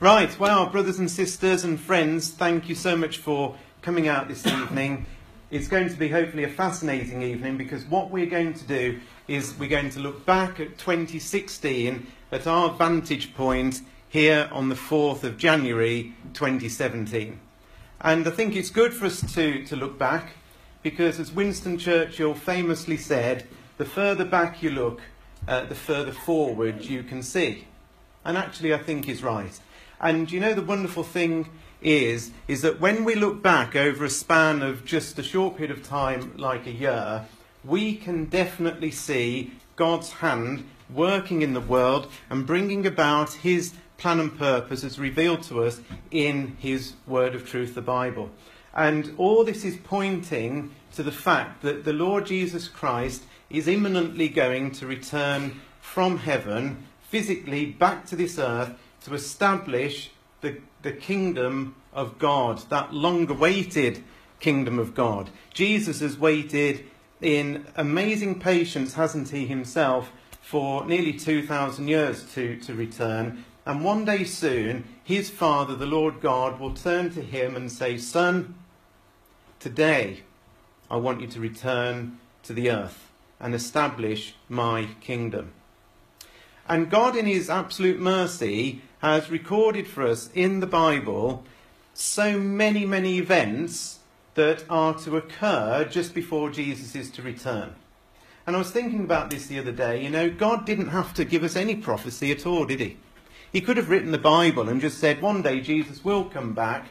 Right, well, brothers and sisters and friends, thank you so much for coming out this evening. It's going to be hopefully a fascinating evening, because what we're going to do is we're going to look back at 2016 at our vantage point here on the 4th of January 2017. And I think it's good for us to look back, because as Winston Churchill famously said, the further back you look, the further forward you can see. And actually I think he's right. And you know, the wonderful thing is that when we look back over a span of just a short period of time, like a year, we can definitely see God's hand working in the world and bringing about his plan and purpose as revealed to us in his word of truth, the Bible. And all this is pointing to the fact that the Lord Jesus Christ is imminently going to return from heaven, physically back to this earth, to establish the kingdom of God, that long-awaited kingdom of God. Jesus has waited in amazing patience, hasn't he, himself, for nearly 2,000 years to return. And one day soon, his Father, the Lord God, will turn to him and say, "Son, today I want you to return to the earth and establish my kingdom." And God, in his absolute mercy, has recorded for us in the Bible so many, many events that are to occur just before Jesus is to return. And I was thinking about this the other day. You know, God didn't have to give us any prophecy at all, did he? He could have written the Bible and just said, one day Jesus will come back,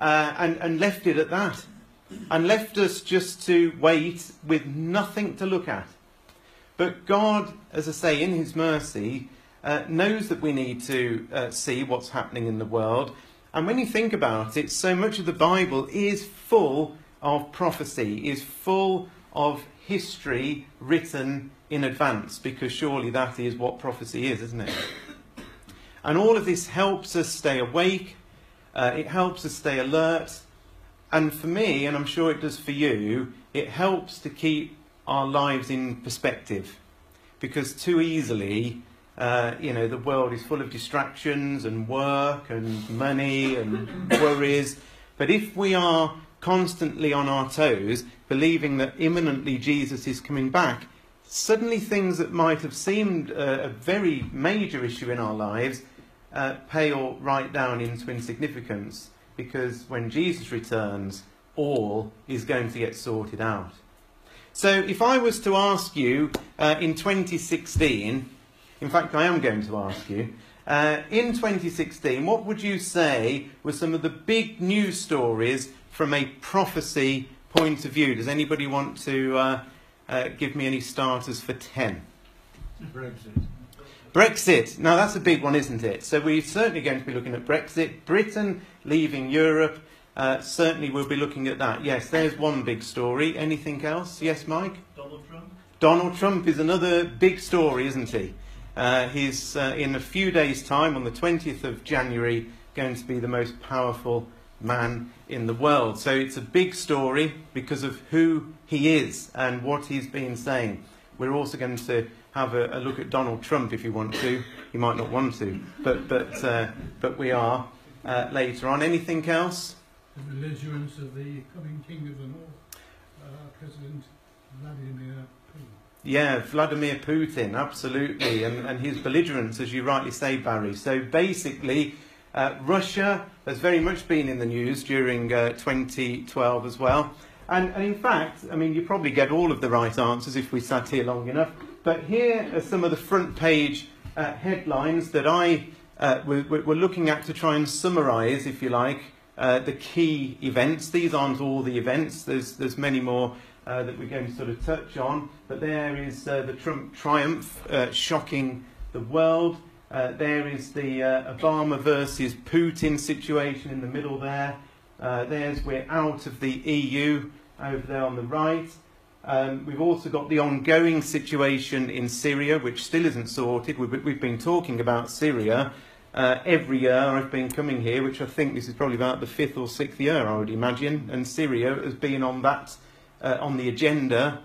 and left it at that. And left us just to wait with nothing to look at. But God, as I say, in his mercy, knows that we need to see what's happening in the world. And when you think about it, so much of the Bible is full of prophecy, is full of history written in advance, because surely that is what prophecy is, isn't it? And all of this helps us stay awake, it helps us stay alert, and for me, and I'm sure it does for you, it helps to keep our lives in perspective, because too easily, the world is full of distractions and work and money and worries. But if we are constantly on our toes, believing that imminently Jesus is coming back, suddenly things that might have seemed a very major issue in our lives pale right down into insignificance, because when Jesus returns, all is going to get sorted out. So if I was to ask you in 2016, in fact I am going to ask you, in 2016, what would you say were some of the big news stories from a prophecy point of view? Does anybody want to give me any starters for 10? Brexit. Now that's a big one, isn't it? So we're certainly going to be looking at Brexit. Britain leaving Europe. Certainly we'll be looking at that. Yes, there's one big story. Anything else? Yes, Mike? Donald Trump. Donald Trump is another big story, isn't he? He's in a few days' time, on the 20th of January, going to be the most powerful man in the world. So it's a big story because of who he is and what he's been saying. We're also going to have a look at Donald Trump if you want to. You might not want to, but we are later on. Anything else? The belligerence of the coming King of the North, President Vladimir Putin. Yeah, Vladimir Putin, absolutely, and his belligerence, as you rightly say, Barry. So basically, Russia has very much been in the news during 2012 as well. And in fact, I mean, you probably get all of the right answers if we sat here long enough. But here are some of the front page headlines that we're looking at to try and summarise, if you like, the key events. These aren't all the events. There's many more that we're going to sort of touch on. But there is the Trump triumph shocking the world. There is the Obama versus Putin situation in the middle there. There's we're out of the EU over there on the right. We've also got the ongoing situation in Syria, which still isn't sorted. We've been talking about Syria every year. I've been coming here, which I think this is probably about the 5th or 6th year, I would imagine. And Syria has been on that on the agenda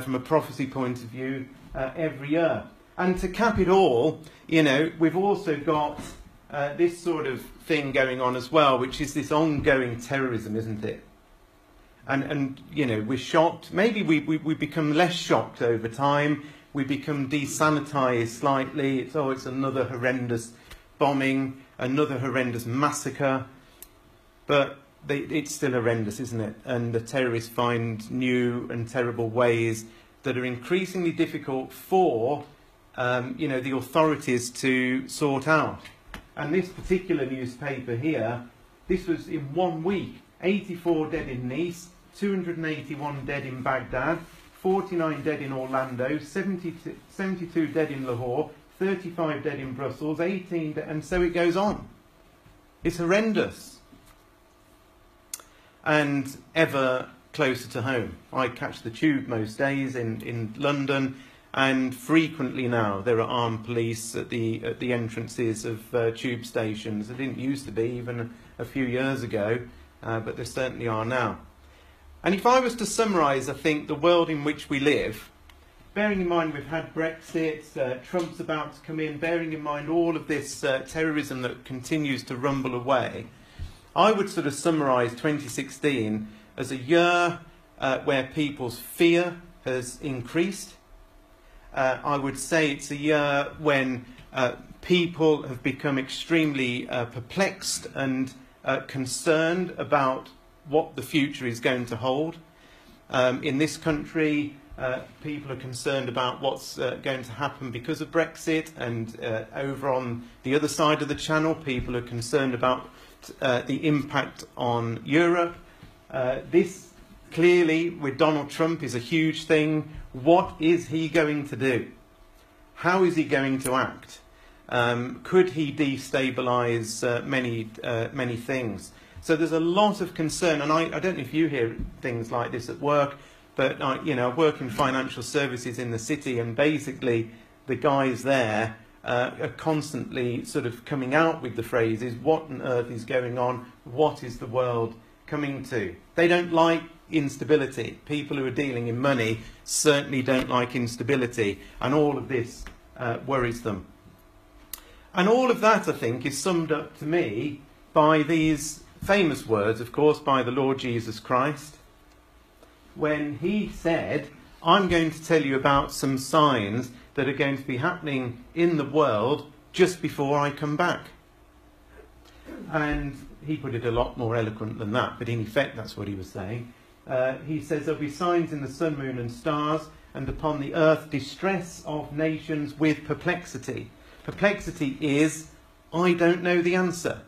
from a prophecy point of view every year. And to cap it all, you know, we've also got this sort of thing going on as well, which is this ongoing terrorism, isn't it? And you know, we're shocked. Maybe we become less shocked over time. We become desanitized slightly. It's another horrendous bombing, another horrendous massacre. But it's still horrendous, isn't it? And the terrorists find new and terrible ways that are increasingly difficult for you know, the authorities to sort out. And this particular newspaper here, this was in 1 week: 84 dead in Nice, 281 dead in Baghdad, 49 dead in Orlando, 72 dead in Lahore, 35 dead in Brussels, 18 and so it goes on. It's horrendous. And ever closer to home. I catch the tube most days in London, and frequently now there are armed police at the entrances of tube stations. There didn't used to be even a few years ago, but there certainly are now. And if I was to summarise, I think, the world in which we live, bearing in mind we've had Brexit, Trump's about to come in, bearing in mind all of this terrorism that continues to rumble away, I would sort of summarise 2016 as a year where people's fear has increased. I would say it's a year when people have become extremely perplexed and concerned about what the future is going to hold. In this country, people are concerned about what's going to happen because of Brexit, and over on the other side of the channel, people are concerned about the impact on Europe. This clearly, with Donald Trump, is a huge thing. What is he going to do? How is he going to act? Could he destabilise many things? So there's a lot of concern, and I don't know if you hear things like this at work, but I work in financial services in the city, and basically the guys there are constantly sort of coming out with the phrases, what on earth is going on? What is the world coming to? They don't like instability. People who are dealing in money certainly don't like instability, and all of this worries them. And all of that, I think, is summed up to me by these famous words, of course, by the Lord Jesus Christ, when he said, I'm going to tell you about some signs that are going to be happening in the world just before I come back. And he put it a lot more eloquent than that, but in effect that's what he was saying. He says there'll be signs in the sun, moon and stars, and upon the earth distress of nations with perplexity. Perplexity is, I don't know the answer.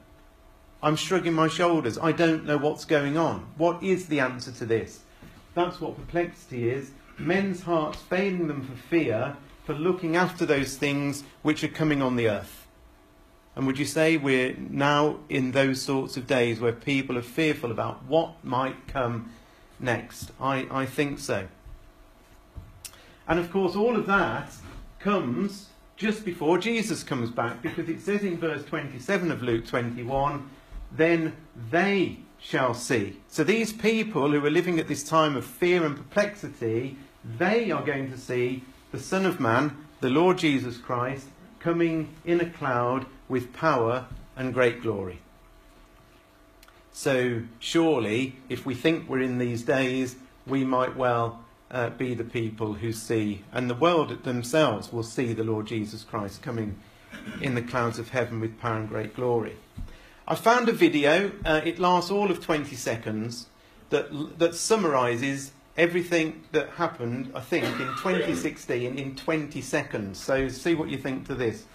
I'm shrugging my shoulders. I don't know what's going on. What is the answer to this? That's what perplexity is. Men's hearts failing them for fear, for looking after those things which are coming on the earth. And would you say we're now in those sorts of days where people are fearful about what might come next? I think so. And of course all of that comes just before Jesus comes back, because it says in verse 27 of Luke 21, then they shall see. So these people who are living at this time of fear and perplexity, they are going to see the Son of Man, the Lord Jesus Christ, coming in a cloud with power and great glory. So surely, if we think we're in these days, we might well be the people who see, and the world themselves will see the Lord Jesus Christ coming in the clouds of heaven with power and great glory. I found a video, it lasts all of 20 seconds, that summarises everything that happened, I think, in 2016 in 20 seconds. So see what you think to this.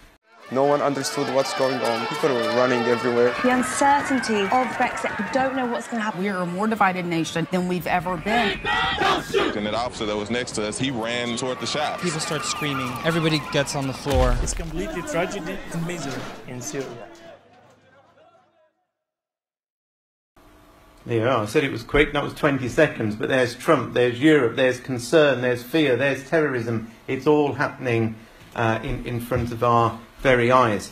No one understood what's going on. People were running everywhere. The uncertainty of Brexit, we don't know what's going to happen. We are a more divided nation than we've ever been. And that officer that was next to us, he ran toward the shots. People start screaming. Everybody gets on the floor. It's completely tragedy and misery in Syria. There you are. I said it was quick, that was 20 seconds, but there's Trump, there's Europe, there's concern, there's fear, there's terrorism. It's all happening in front of our very eyes.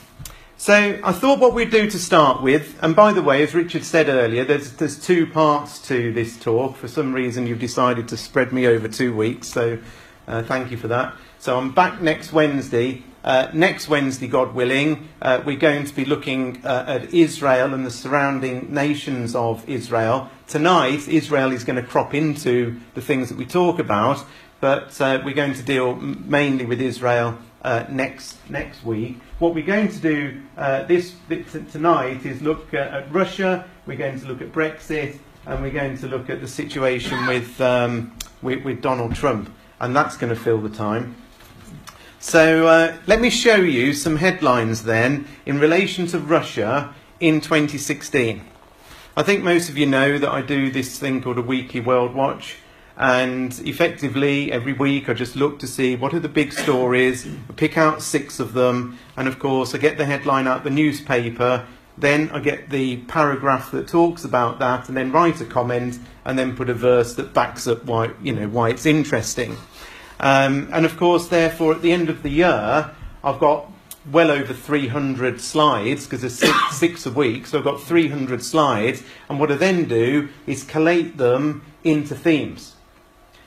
So I thought what we'd do to start with, and by the way, as Richard said earlier, there's two parts to this talk. For some reason you've decided to spread me over 2 weeks, so thank you for that. So I'm back next Wednesday, Next Wednesday, God willing, we're going to be looking at Israel and the surrounding nations of Israel. Tonight, Israel is going to crop into the things that we talk about, but we're going to deal mainly with Israel next week. What we're going to do tonight is look at Russia, we're going to look at Brexit, and we're going to look at the situation with Donald Trump, and that's going to fill the time. So let me show you some headlines then in relation to Russia in 2016. I think most of you know that I do this thing called a weekly World Watch, and effectively every week I just look to see what are the big stories, I pick out 6 of them, and of course I get the headline out the newspaper, then I get the paragraph that talks about that, and then write a comment, and then put a verse that backs up why it's interesting. And of course, therefore, at the end of the year, I've got well over 300 slides, because there's 6 a week, so I've got 300 slides, and what I then do is collate them into themes.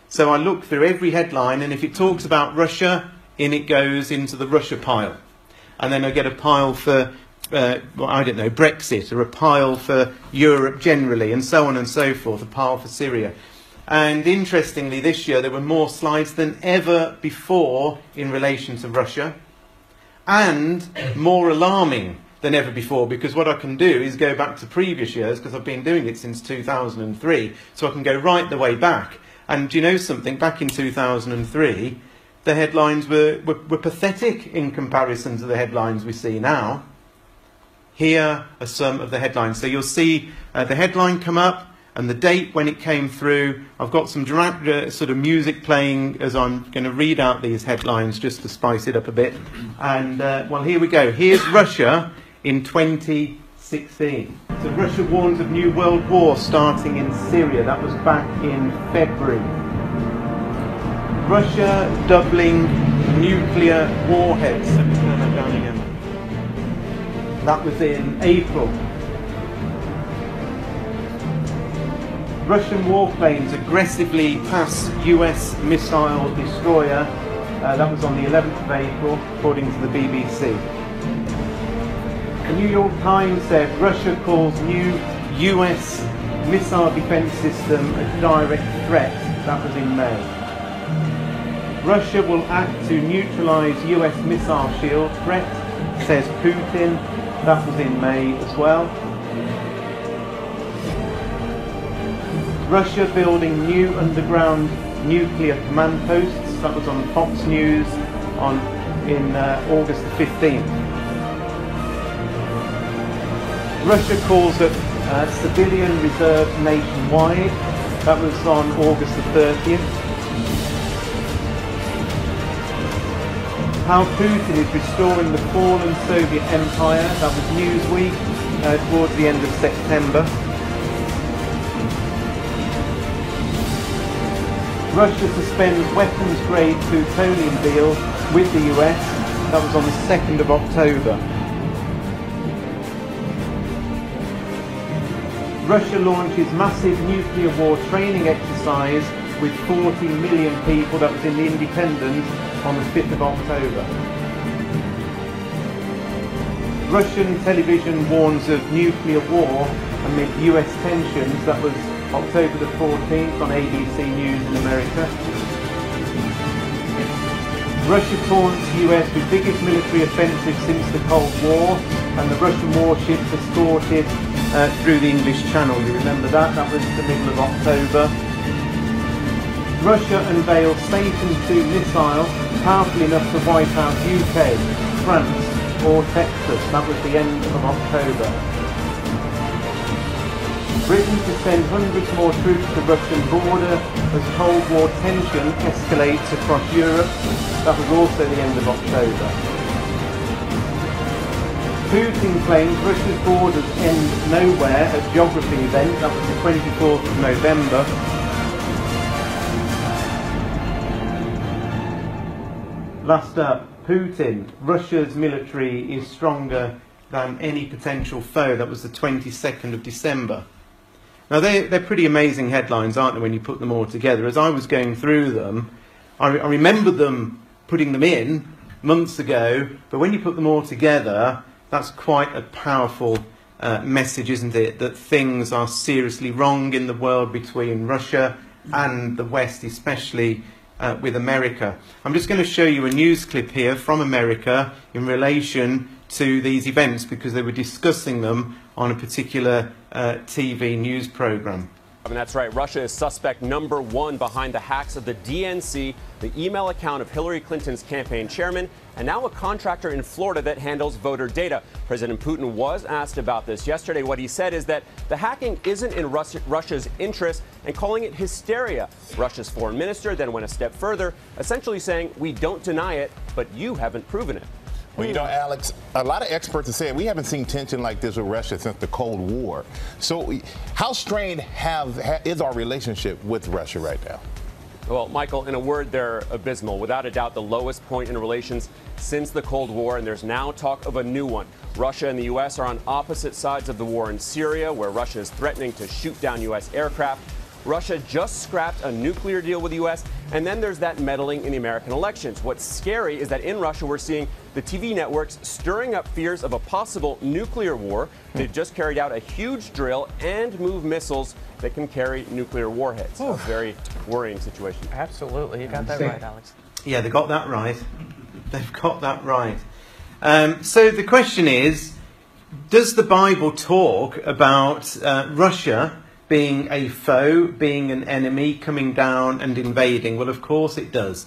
So I look through every headline, and if it talks about Russia, in it goes into the Russia pile. And then I get a pile for, I don't know, Brexit, or a pile for Europe generally, and so on and so forth, a pile for Syria. And interestingly, this year there were more slides than ever before in relation to Russia, and more alarming than ever before, because what I can do is go back to previous years, because I've been doing it since 2003, so I can go right the way back. And do you know something? Back in 2003, the headlines were pathetic in comparison to the headlines we see now. Here are some of the headlines. So you'll see the headline come up, and the date when it came through. I've got some dramatic sort of music playing as I'm going to read out these headlines just to spice it up a bit. And, well, here we go. Here's Russia in 2016. So Russia warns of new world war starting in Syria. That was back in February. Russia doubling nuclear warheads. Let me turn that down again. That was in April. Russian warplanes aggressively pass US missile destroyer. That was on the 11th of April, according to the BBC. The New York Times said Russia calls new US missile defense system a direct threat. That was in May. Russia will act to neutralize US missile shield threat, says Putin. That was in May as well. Russia building new underground nuclear command posts. That was on Fox News in August the 15th. Russia calls up civilian reserve nationwide. That was on August the 30th. How Putin is restoring the fallen Soviet Empire. That was Newsweek towards the end of September. Russia suspends weapons-grade plutonium deal with the US. That was on the 2nd of October. Russia launches massive nuclear war training exercise with 40 million people. That was in The Independent on the 5th of October. Russian television warns of nuclear war amid US tensions. That was October the 14th on ABC News in America. Russia taunts US with biggest military offensive since the Cold War, and the Russian warships escorted through the English Channel. You remember that? That was the middle of October. Russia unveils Satan II missile powerful enough to wipe out UK, France or Texas. That was the end of October. Britain to send hundreds more troops to Russian border as Cold War tension escalates across Europe. That was also the end of October. Putin claims Russia's borders end nowhere at geography event. That was the 24th of November. Last up, Putin. Russia's military is stronger than any potential foe. That was the 22nd of December. Now, they're pretty amazing headlines, aren't they, when you put them all together? As I was going through them, I remember them putting them in, months ago, but when you put them all together, that's quite a powerful message, isn't it? That things are seriously wrong in the world between Russia and the West, especially with America. I'm just going to show you a news clip here from America in relation to these events, because they were discussing them on a particular TV news program. And that's right. Russia is suspect number one behind the hacks of the DNC, the email account of Hillary Clinton's campaign chairman, and now a contractor in Florida that handles voter data. President Putin was asked about this yesterday. What he said is that the hacking isn't in Russia's interest, and calling it hysteria. Russia's foreign minister then went a step further, essentially saying, "We don't deny it, but you haven't proven it." Well, you know, Alex, a lot of experts are saying we haven't seen tension like this with Russia since the Cold War. So how strained is our relationship with Russia right now? Well, Michael, in a word, they're abysmal. Without a doubt, the lowest point in relations since the Cold War, and there's now talk of a new one. Russia and the U.S. are on opposite sides of the war in Syria, where Russia is threatening to shoot down U.S. aircraft. Russia just scrapped a nuclear deal with the U.S., and then there's that meddling in the American elections. What's scary is that in Russia, we're seeing the TV networks stirring up fears of a possible nuclear war. They've just carried out a huge drill and moved missiles that can carry nuclear warheads. A very worrying situation. Absolutely. You got that right, Alex. Yeah, they got that right. They've got that right. So the question is, does the Bible talk about Russia being a foe, being an enemy, coming down and invading? Well, of course it does.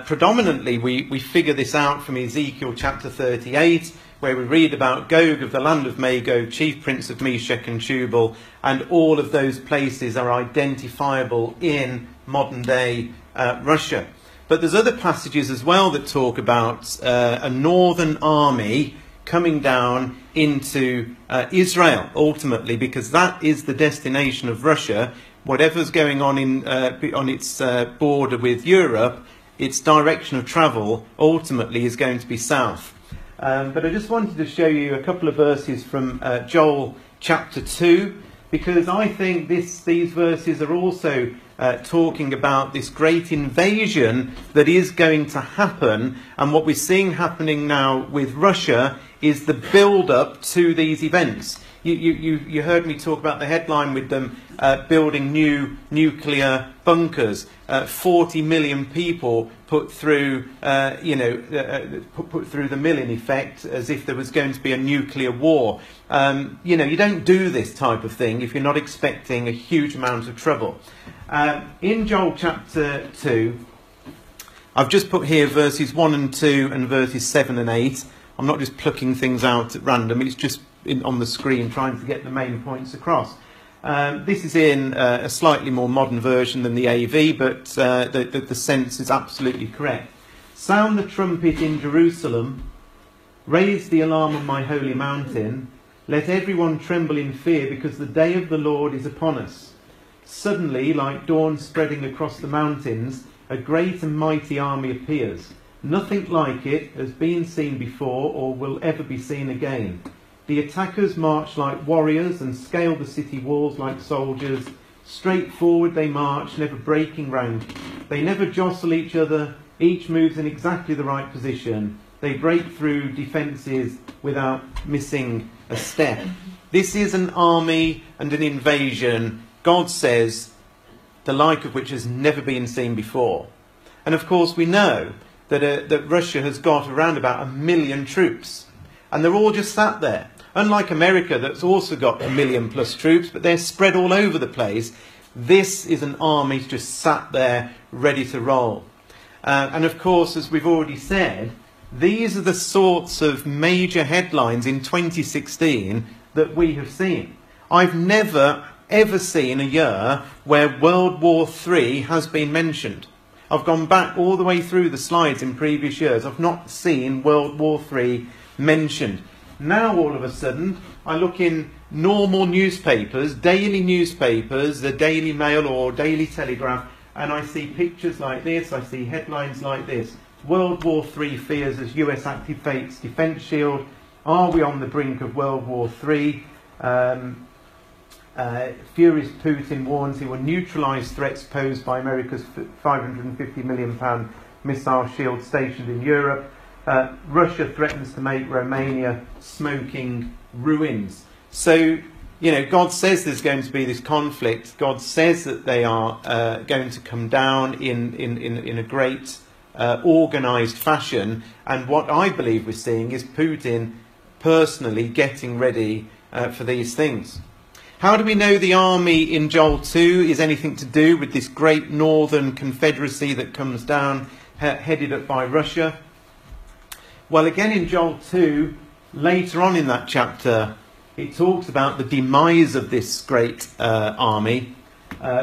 Predominantly, we figure this out from Ezekiel chapter 38, where we read about Gog of the land of Magog, chief prince of Meshech and Tubal, and all of those places are identifiable in modern-day Russia. But there's other passages as well that talk about a northern army coming down into Israel, ultimately, because that is the destination of Russia. Whatever's going on on its border with Europe, its direction of travel ultimately is going to be south. But I just wanted to show you a couple of verses from Joel chapter 2, because I think these verses are also talking about this great invasion that is going to happen. And what we're seeing happening now with Russia is the build-up to these events. You heard me talk about the headline with them building new nuclear bunkers. 40 million people put through, put through the mill in effect, as if there was going to be a nuclear war. You don't do this type of thing if you're not expecting a huge amount of trouble. In Joel chapter 2, I've just put here verses 1 and 2 and verses 7 and 8. I'm not just plucking things out at random. It's just on the screen trying to get the main points across. This is in a slightly more modern version than the AV, but the sense is absolutely correct. Sound the trumpet in Jerusalem. Raise the alarm on my holy mountain. Let everyone tremble in fear, because the day of the Lord is upon us. Suddenly, like dawn spreading across the mountains, a great and mighty army appears. Nothing like it has been seen before or will ever be seen again. The attackers march like warriors and scale the city walls like soldiers. Straight forward they march, never breaking rank. They never jostle each other. Each moves in exactly the right position. They break through defences without missing a step. This is an army and an invasion, God says, the like of which has never been seen before. And of course we know that Russia has got around about 1 million troops. And they're all just sat there. Unlike America, that's also got 1 million plus troops, but they're spread all over the place. This is an army just sat there, ready to roll. And of course, as we've already said, these are the sorts of major headlines in 2016 that we have seen. I've never, ever seen a year where World War III has been mentioned. I've gone back all the way through the slides in previous years. I've not seen World War III mentioned. Now, all of a sudden, I look in normal newspapers, daily newspapers, the Daily Mail or Daily Telegraph, and I see pictures like this, I see headlines like this. World War III fears as US activates defence shield. Are we on the brink of World War III? Furious Putin warns he will neutralise threats posed by America's £550 million missile shield stationed in Europe. Russia threatens to make Romania smoking ruins. So, you know, God says there's going to be this conflict. God says that they are going to come down in a great organised fashion. And what I believe we're seeing is Putin personally getting ready for these things. How do we know the army in Joel 2 is anything to do with this great northern confederacy that comes down, headed up by Russia? Well, again in Joel 2, later on in that chapter, it talks about the demise of this great army,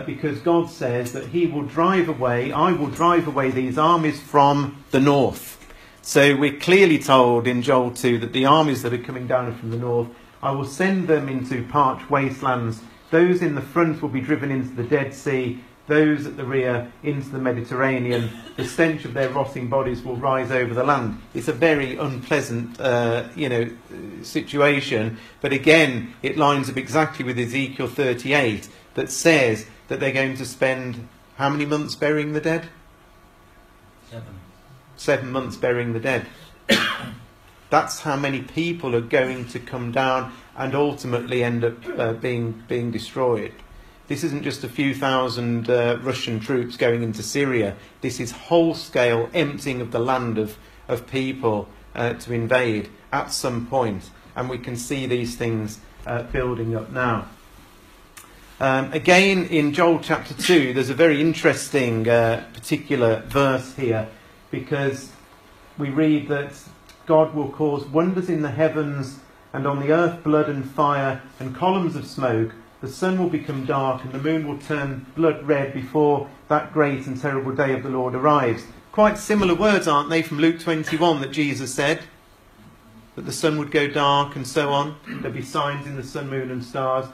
because God says that he will drive away, I will drive away these armies from the north. So we're clearly told in Joel 2 that the armies that are coming down from the north, I will send them into parched wastelands. Those in the front will be driven into the Dead Sea, those at the rear into the Mediterranean. The stench of their rotting bodies will rise over the land. It's a very unpleasant, situation. But again, it lines up exactly with Ezekiel 38 that says that they're going to spend how many months burying the dead? 7 months burying the dead. That's how many people are going to come down and ultimately end up being destroyed. This isn't just a few thousand Russian troops going into Syria. This is whole-scale emptying of the land of people to invade at some point. And we can see these things building up now. Again, in Joel chapter 2, there's a very interesting particular verse here, because we read that God will cause wonders in the heavens, and on the earth blood and fire and columns of smoke. The sun will become dark and the moon will turn blood red before that great and terrible day of the Lord arrives. Quite similar words, aren't they, from Luke 21 that Jesus said? That the sun would go dark and so on. There'd be signs in the sun, moon and stars.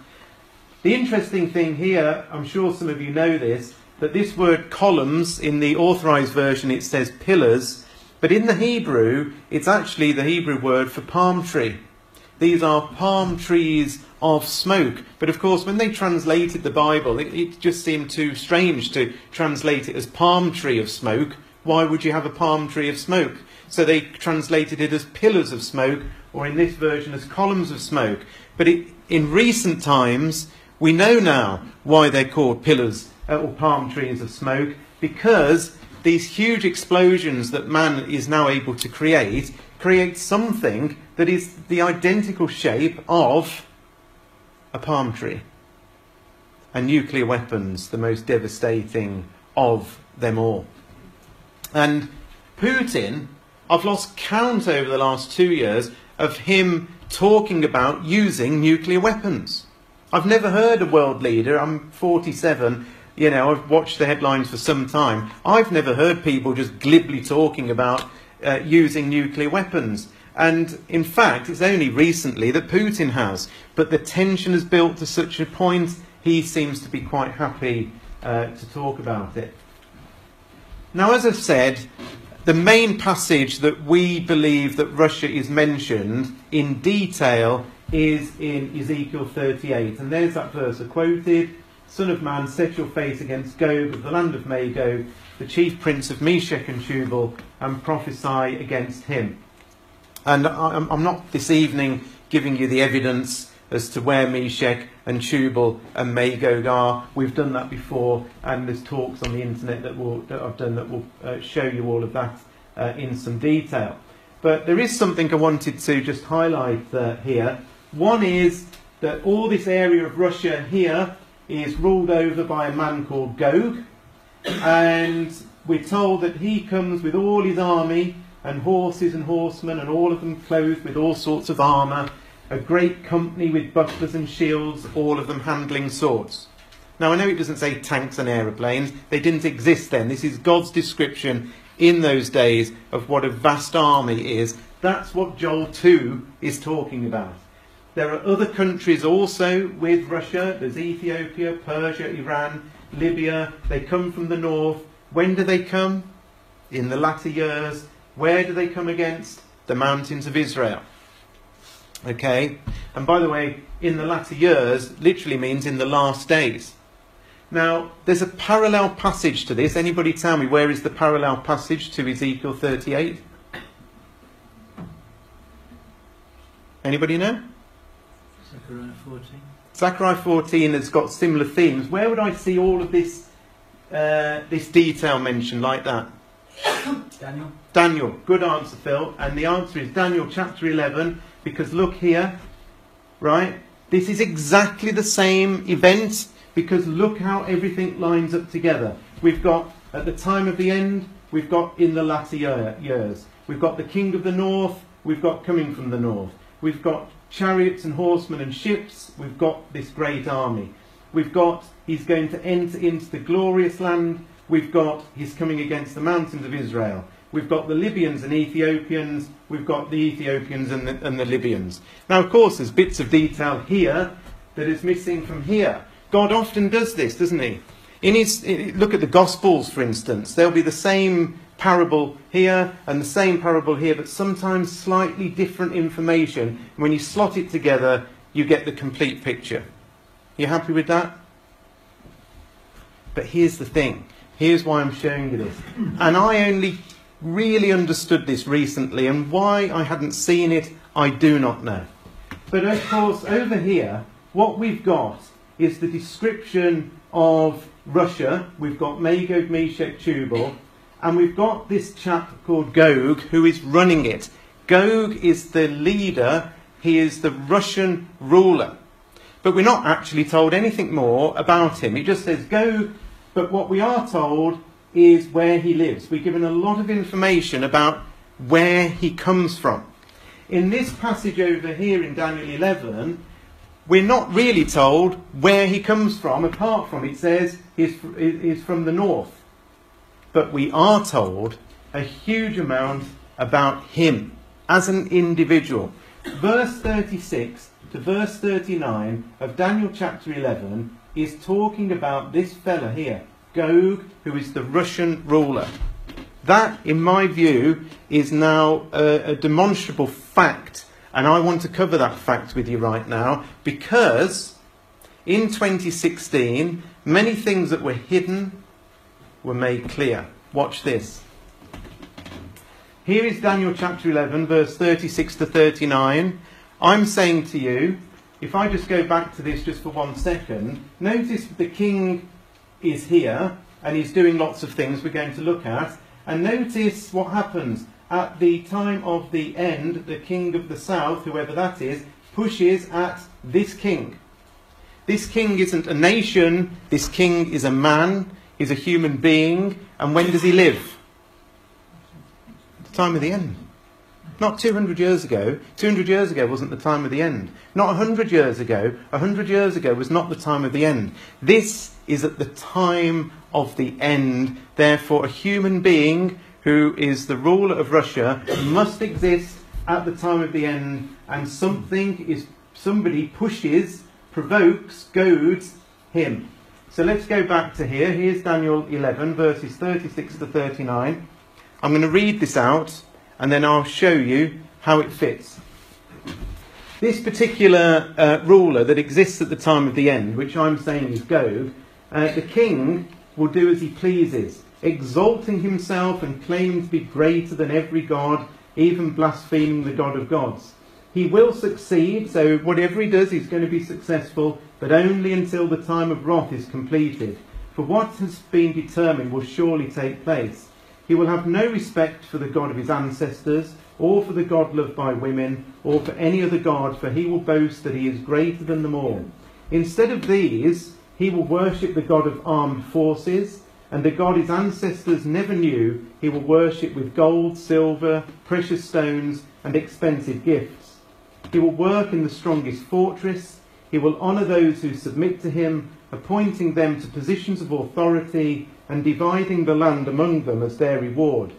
The interesting thing here, I'm sure some of you know this, that this word columns, in the authorised version it says pillars, but in the Hebrew, it's actually the Hebrew word for palm tree. These are palm trees of smoke. But of course, when they translated the Bible, it just seemed too strange to translate it as palm tree of smoke. Why would you have a palm tree of smoke? So they translated it as pillars of smoke, or in this version as columns of smoke. But in recent times, we know now why they're called pillars or palm trees of smoke, because these huge explosions that man is now able to create something that is the identical shape of a palm tree. And nuclear weapons, the most devastating of them all. And Putin, I've lost count over the last 2 years of him talking about using nuclear weapons. I've never heard a world leader, I'm 47, you know, I've watched the headlines for some time. I've never heard people just glibly talking about using nuclear weapons. And in fact, it's only recently that Putin has. But the tension has built to such a point, he seems to be quite happy to talk about it. Now, as I've said, the main passage that we believe that Russia is mentioned in detail is in Ezekiel 38. And there's that verse I quoted. Son of man, set your face against Gog of the land of Magog, the chief prince of Meshech and Tubal, and prophesy against him. And I'm not this evening giving you the evidence as to where Meshech and Tubal and Magog are. We've done that before, and there's talks on the internet that I've done that will show you all of that in some detail. But there is something I wanted to just highlight here. One is that all this area of Russia here is ruled over by a man called Gog, and we're told that he comes with all his army and horses and horsemen, and all of them clothed with all sorts of armour, a great company with bucklers and shields, all of them handling swords. Now, I know it doesn't say tanks and aeroplanes, they didn't exist then. This is God's description in those days of what a vast army is. That's what Joel 2 is talking about. There are other countries also with Russia. There's Ethiopia, Persia, Iran, Libya. They come from the north. When do they come? In the latter years. Where do they come against? The mountains of Israel. Okay? And by the way, in the latter years literally means in the last days. Now, there's a parallel passage to this. Anybody tell me where is the parallel passage to Ezekiel 38? Anybody know? Zechariah 14. Zechariah 14 has got similar themes. Where would I see all of this this detail mentioned like that? Daniel. Daniel. Good answer, Phil. And the answer is Daniel chapter 11, because look here, right? This is exactly the same event, because look how everything lines up together. We've got at the time of the end, we've got in the latter years. We've got the king of the north, we've got coming from the north. We've got chariots and horsemen and ships, we've got this great army. We've got, he's going to enter into the glorious land. We've got, he's coming against the mountains of Israel. We've got the Libyans and Ethiopians. We've got the Ethiopians and the Libyans. Now, of course, there's bits of detail here that is missing from here. God often does this, doesn't he? Look at the Gospels, for instance. There'll be the same parable here and the same parable here, but sometimes slightly different information. When you slot it together, you get the complete picture. You happy with that? But here's the thing. Here's why I'm showing you this. And I only really understood this recently, and why I hadn't seen it, I do not know. But of course, over here, what we've got is the description of Russia. We've got Magog, Meshech, Tubal, and we've got this chap called Gog who is running it. Gog is the leader. He is the Russian ruler. But we're not actually told anything more about him. It just says Gog, but what we are told is where he lives. We're given a lot of information about where he comes from. In this passage over here in Daniel 11, we're not really told where he comes from, apart from it says he's from the north. But we are told a huge amount about him as an individual. Verse 36 to verse 39 of Daniel chapter 11 is talking about this fella here, Gog, who is the Russian ruler. That, in my view, is now a demonstrable fact, and I want to cover that fact with you right now, because in 2016, many things that were hidden were made clear. Watch this. Here is Daniel chapter 11, verse 36 to 39. I'm saying to you, if I just go back to this just for 1 second, notice the king is here, and he's doing lots of things we're going to look at. And notice what happens. At the time of the end, the king of the south, whoever that is, pushes at this king. This king isn't a nation, this king is a man, he's a human being, and when does he live? At the time of the end. Not 200 years ago. 200 years ago wasn't the time of the end. Not 100 years ago. 100 years ago was not the time of the end. This is at the time of the end. Therefore, a human being who is the ruler of Russia must exist at the time of the end, and somebody pushes, provokes, goads him. So let's go back to here. Here's Daniel 11, verses 36 to 39. I'm going to read this out, and then I'll show you how it fits. This particular ruler that exists at the time of the end, which I'm saying is Gog, the king will do as he pleases, exalting himself and claiming to be greater than every god, even blaspheming the God of gods. He will succeed, so whatever he does, he's going to be successful, but only until the time of wrath is completed. For what has been determined will surely take place. He will have no respect for the God of his ancestors, or for the God loved by women, or for any other God, for he will boast that he is greater than them all. Instead of these, he will worship the God of armed forces, and the God his ancestors never knew, he will worship with gold, silver, precious stones, and expensive gifts. He will work in the strongest fortress. He will honour those who submit to him, appointing them to positions of authority and dividing the land among them as their reward.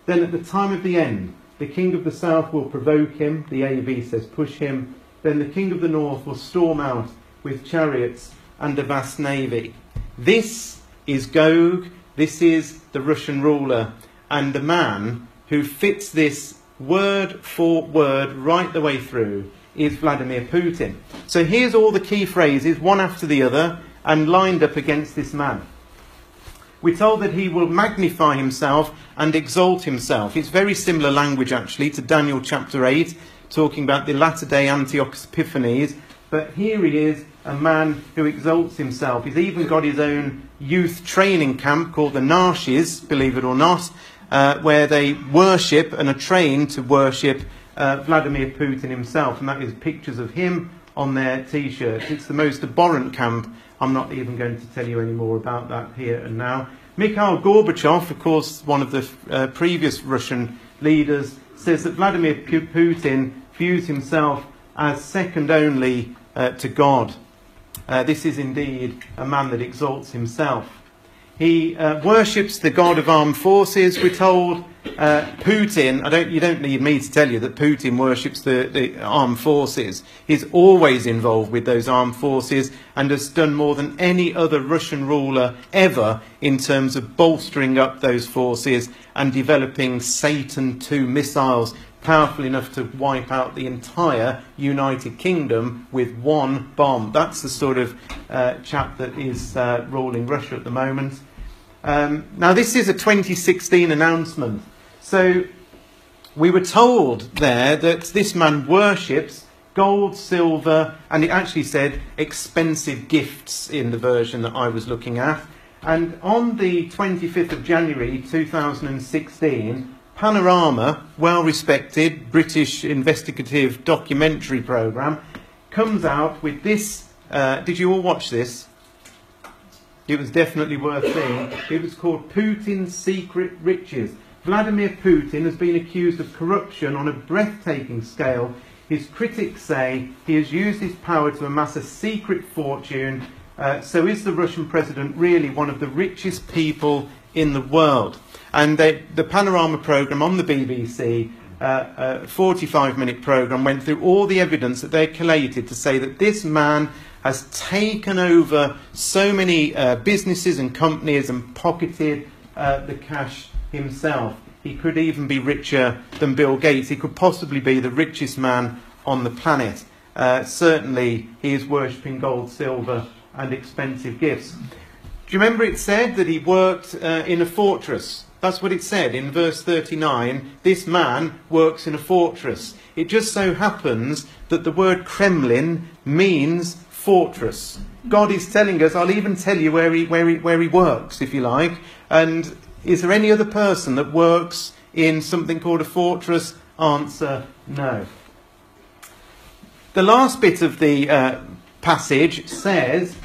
Then at the time of the end, the king of the south will provoke him, the AV says push him. Then the king of the north will storm out with chariots and a vast navy. This is Gog, this is the Russian ruler, and the man who fits this word for word right the way through is Vladimir Putin. So here's all the key phrases, one after the other, and lined up against this man. We're told that he will magnify himself and exalt himself. It's very similar language, actually, to Daniel chapter 8, talking about the latter-day Antiochus Epiphanes. But here he is, a man who exalts himself. He's even got his own youth training camp called the Narshes, believe it or not, where they worship and are trained to worship Vladimir Putin himself. And that is pictures of him on their T-shirts. It's the most abhorrent camp. I'm not even going to tell you any more about that here and now. Mikhail Gorbachev, of course, one of the previous Russian leaders, says that Vladimir Putin views himself as second only to God. This is indeed a man that exalts himself. He worships the god of armed forces, we're told. Putin, you don't need me to tell you that Putin worships the armed forces. He's always involved with those armed forces and has done more than any other Russian ruler ever in terms of bolstering up those forces and developing Satan II missiles powerful enough to wipe out the entire United Kingdom with one bomb. That's the sort of chap that is ruling Russia at the moment. Now, this is a 2016 announcement. So we were told there that this man worships gold, silver, and it actually said expensive gifts in the version that I was looking at. And on the 25th of January 2016, Panorama, well-respected British investigative documentary programme, comes out with this. Did you all watch this? It was definitely worth seeing. It was called Putin's Secret Riches. Vladimir Putin has been accused of corruption on a breathtaking scale. His critics say he has used his power to amass a secret fortune. So is the Russian president really one of the richest people in the world? And the Panorama programme on the BBC, a 45-minute programme, went through all the evidence that they collated to say that this man has taken over so many businesses and companies and pocketed the cash himself. He could even be richer than Bill Gates. He could possibly be the richest man on the planet. Certainly, he is worshipping gold, silver, and expensive gifts. Do you remember it said that he worked in a fortress? That's what it said in verse 39. This man works in a fortress. It just so happens that the word Kremlin means fortress. God is telling us, I'll even tell you where he works, if you like. And is there any other person that works in something called a fortress? Answer, no. The last bit of the passage says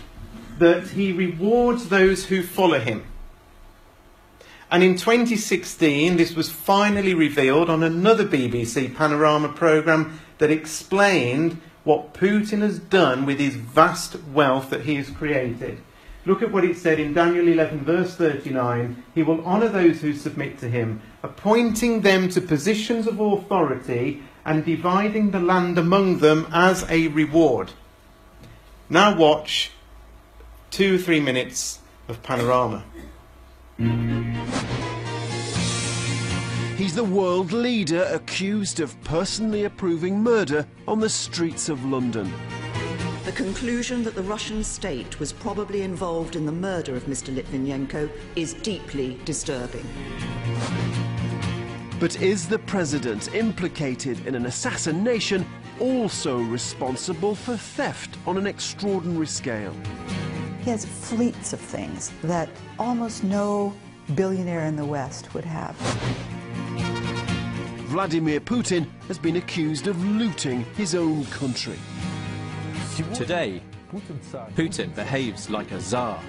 that he rewards those who follow him. And in 2016, this was finally revealed on another BBC Panorama programme that explained what Putin has done with his vast wealth that he has created. Look at what it said in Daniel 11, verse 39. He will honour those who submit to him, appointing them to positions of authority and dividing the land among them as a reward. Now watch 2 or 3 minutes of Panorama. He's the world leader accused of personally approving murder on the streets of London. The conclusion that the Russian state was probably involved in the murder of Mr. Litvinenko is deeply disturbing. But is the president implicated in an assassination also responsible for theft on an extraordinary scale? He has fleets of things that almost no billionaire in the West would have. Vladimir Putin has been accused of looting his own country. Today, Putin behaves like a czar.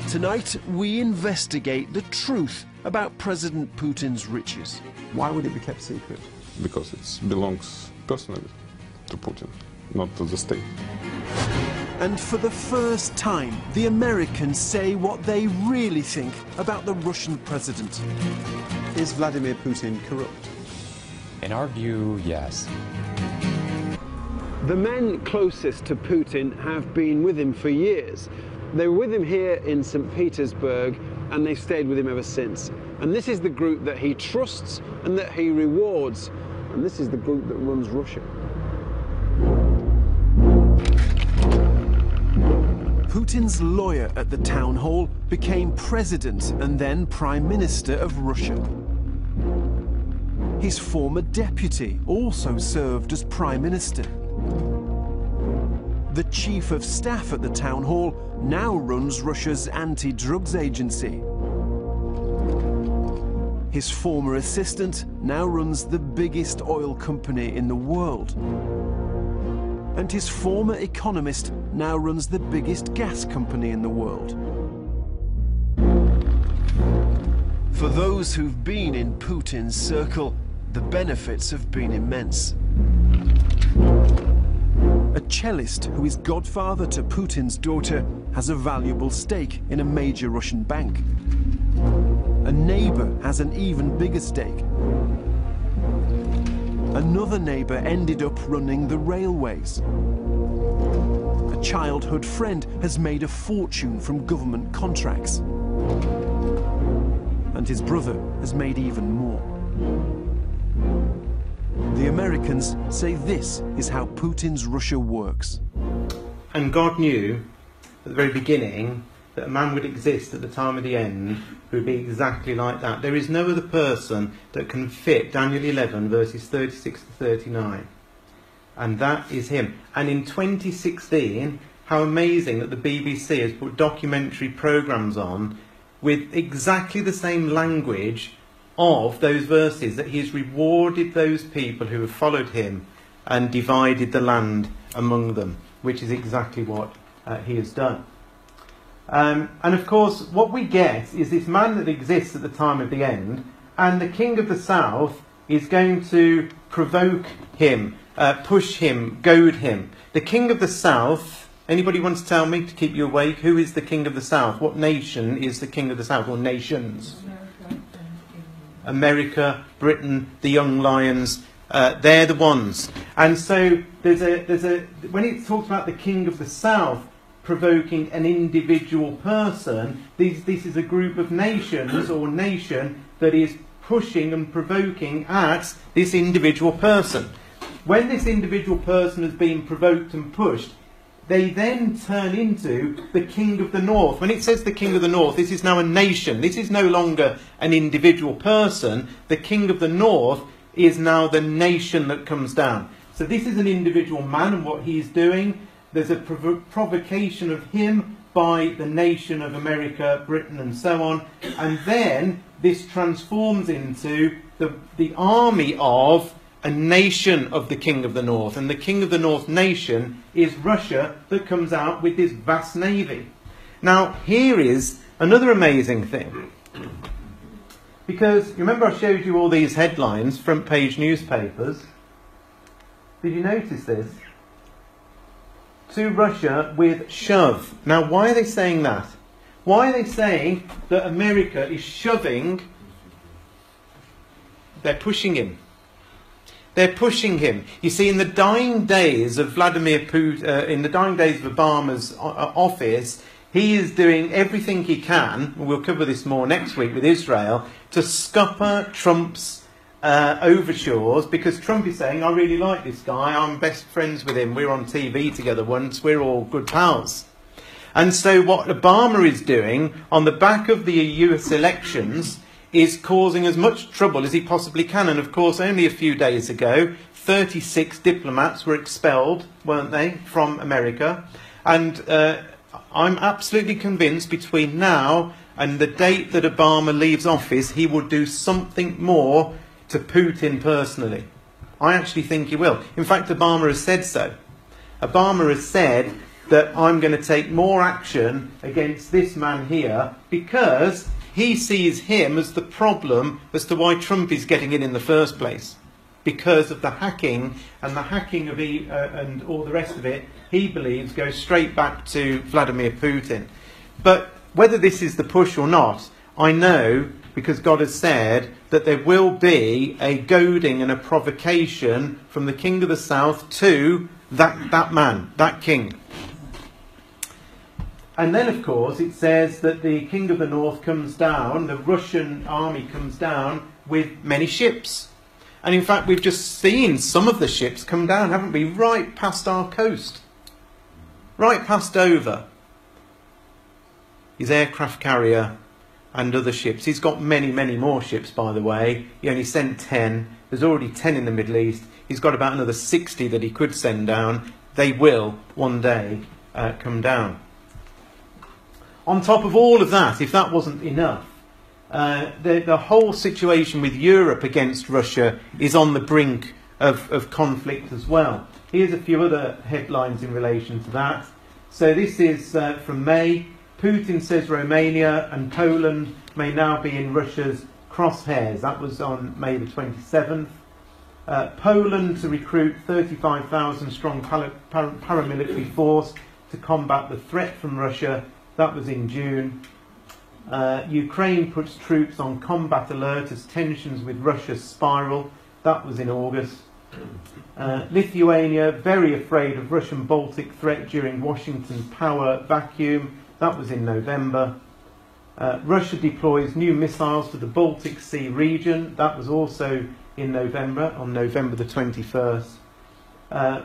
Tonight, we investigate the truth about President Putin's riches. Why would it be kept secret? Because it belongs personally to Putin, not to the state. And for the first time, the Americans say what they really think about the Russian president. Is Vladimir Putin corrupt? In our view, yes. The men closest to Putin have been with him for years. They were with him here in St. Petersburg, and they've stayed with him ever since. And this is the group that he trusts and that he rewards. And this is the group that runs Russia. Putin's lawyer at the town hall became president and then prime minister of Russia. His former deputy also served as Prime Minister. The Chief of Staff at the town hall now runs Russia's anti-drugs agency. His former assistant now runs the biggest oil company in the world. And his former economist now runs the biggest gas company in the world. For those who've been in Putin's circle, the benefits have been immense. A cellist who is godfather to Putin's daughter has a valuable stake in a major Russian bank. A neighbour has an even bigger stake. Another neighbour ended up running the railways. A childhood friend has made a fortune from government contracts. And his brother has made even more. The Americans say this is how Putin's Russia works. And God knew at the very beginning that a man would exist at the time of the end who would be exactly like that. There is no other person that can fit Daniel 11 verses 36 to 39. And that is him. And in 2016, how amazing that the BBC has put documentary programmes on with exactly the same language of those verses, that he has rewarded those people who have followed him and divided the land among them, which is exactly what he has done. And of course, what we get is this man that exists at the time of the end, and the king of the south is going to provoke him, push him, goad him. The king of the south, anybody want to tell me to keep you awake? Who is the king of the south? What nation is the king of the south, or nations? America, Britain, the young lions, they're the ones. And so there's a when it talks about the king of the south provoking an individual person, this is a group of nations or nation that is pushing and provoking at this individual person. When this individual person has been provoked and pushed, they then turn into the king of the north. When it says the king of the north, this is now a nation. This is no longer an individual person. The king of the north is now the nation that comes down. So this is an individual man and what he's doing. There's a provocation of him by the nation of America, Britain and so on. And then this transforms into the army of a nation of the king of the north. And the king of the north nation is Russia, that comes out with this vast navy. Now here is another amazing thing. Because you remember I showed you all these headlines, front page newspapers. Did you notice this? To Russia with shove. Now why are they saying that? Why are they saying that America is shoving? They're pushing him. They're pushing him. You see, in the dying days of Vladimir Putin, in the dying days of Obama's office, he is doing everything he can, and we'll cover this more next week with Israel, to scupper Trump's overtures, because Trump is saying, I really like this guy, I'm best friends with him, we were on TV together once, we're all good pals. And so what Obama is doing on the back of the US elections is causing as much trouble as he possibly can. And of course, only a few days ago, 36 diplomats were expelled, weren't they, from America. And I'm absolutely convinced between now and the date that Obama leaves office, he will do something more to Putin personally. I actually think he will. In fact, Obama has said so. Obama has said that I'm going to take more action against this man here because he sees him as the problem as to why Trump is getting in the first place. Because of the hacking, and the hacking of and all the rest of it, he believes goes straight back to Vladimir Putin. But whether this is the push or not, I know, because God has said, that there will be a goading and a provocation from the king of the south to that man, that king. And then, of course, it says that the king of the north comes down, the Russian army comes down with many ships. And in fact, we've just seen some of the ships come down, haven't we? Right past our coast. Right past over. His aircraft carrier, and other ships. He's got many, many more ships, by the way. He only sent 10. There's already 10 in the Middle East. He's got about another 60 that he could send down. They will, one day, come down. On top of all of that, if that wasn't enough, the whole situation with Europe against Russia is on the brink of conflict as well. Here's a few other headlines in relation to that. So this is from May. Putin says Romania and Poland may now be in Russia's crosshairs. That was on May the 27th. Poland to recruit 35,000 strong paramilitary force to combat the threat from Russia. That was in June. Ukraine puts troops on combat alert as tensions with Russia spiral. That was in August. Lithuania very afraid of Russian Baltic threat during Washington power vacuum. That was in November. Russia deploys new missiles to the Baltic Sea region. That was also in November, on November the 21st.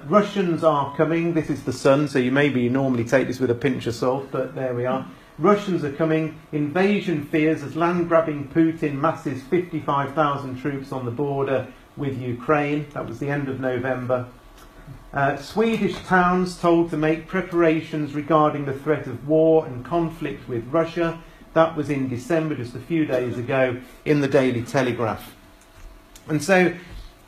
Russians are coming. This is the Sun, so you maybe normally take this with a pinch of salt, but there we are. Russians are coming. Invasion fears as land-grabbing Putin masses 55,000 troops on the border with Ukraine. That was the end of November. Swedish towns told to make preparations regarding the threat of war and conflict with Russia. That was in December, just a few days ago, in the Daily Telegraph. And so,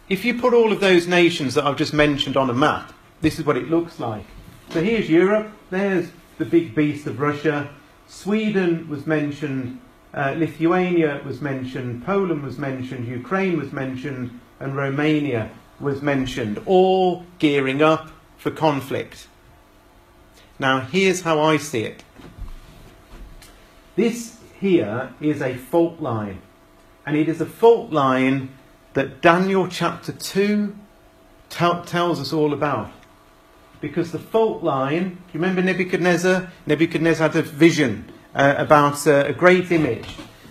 if you put all of those nations that I've just mentioned on a map, this is what it looks like. So here's Europe, there's the big beast of Russia. Sweden was mentioned, Lithuania was mentioned, Poland was mentioned, Ukraine was mentioned, and Romania was mentioned, all gearing up for conflict. Now, here's how I see it. This here is a fault line, and it is a fault line that Daniel chapter 2 tells us all about. Because the fault line, do you remember Nebuchadnezzar? Nebuchadnezzar had a vision about a great image.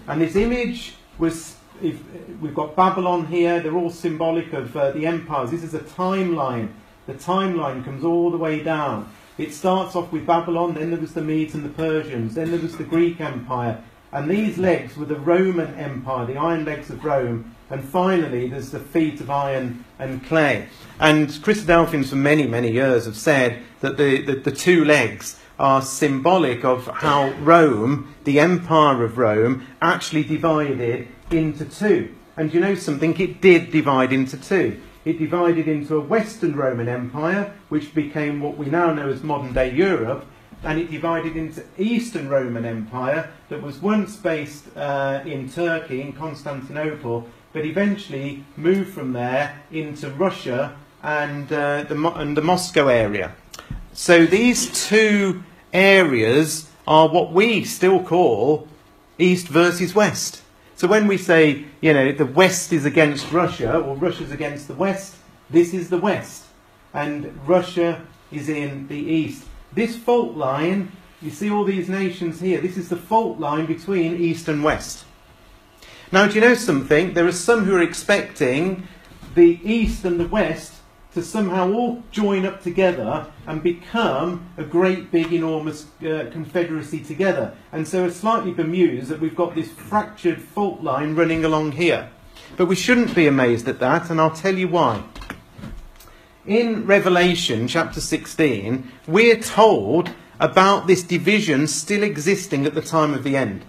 And this image was, we've got Babylon here, they're all symbolic of the empires. This is a timeline. The timeline comes all the way down. It starts off with Babylon, then there was the Medes and the Persians, then there was the Greek Empire. And these legs were the Roman Empire, the iron legs of Rome. And finally, there's the feet of iron and clay. And Christadelphians for many, many years have said that the two legs are symbolic of how Rome, the Empire of Rome, actually divided into two. And you know something? It did divide into two. It divided into a Western Roman Empire, which became what we now know as modern-day Europe, and it divided into Eastern Roman Empire that was once based in Turkey, in Constantinople, but eventually moved from there into Russia and the Moscow area. So these two areas are what we still call East versus West. So when we say, you know, the West is against Russia, or Russia's against the West, this is the West. And Russia is in the East. This fault line, you see all these nations here, this is the fault line between East and West. Now, do you know something? There are some who are expecting the East and the West to somehow all join up together and become a great big enormous confederacy together, and so are slightly bemused that we've got this fractured fault line running along here. But we shouldn't be amazed at that, and I'll tell you why. In Revelation chapter 16 we're told about this division still existing at the time of the end,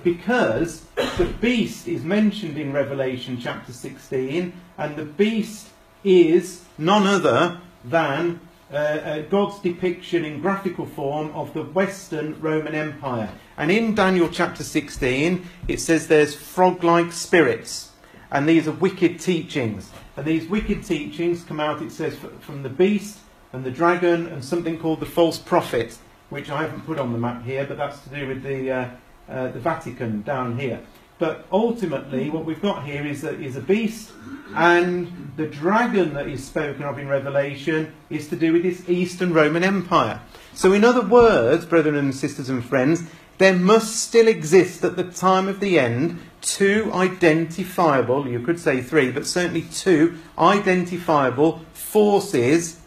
because the beast is mentioned in Revelation chapter 16, and the beast is none other than God's depiction in graphical form of the Western Roman Empire. And in Daniel chapter 16 it says there's frog-like spirits, and these are wicked teachings. And these wicked teachings come out, it says, from the beast and the dragon and something called the false prophet, which I haven't put on the map here, but that's to do with the Vatican down here. But ultimately, what we've got here is a beast, and the dragon that is spoken of in Revelation is to do with this Eastern Roman Empire. So in other words, brethren and sisters and friends, there must still exist at the time of the end two identifiable, you could say three, but certainly two identifiable forces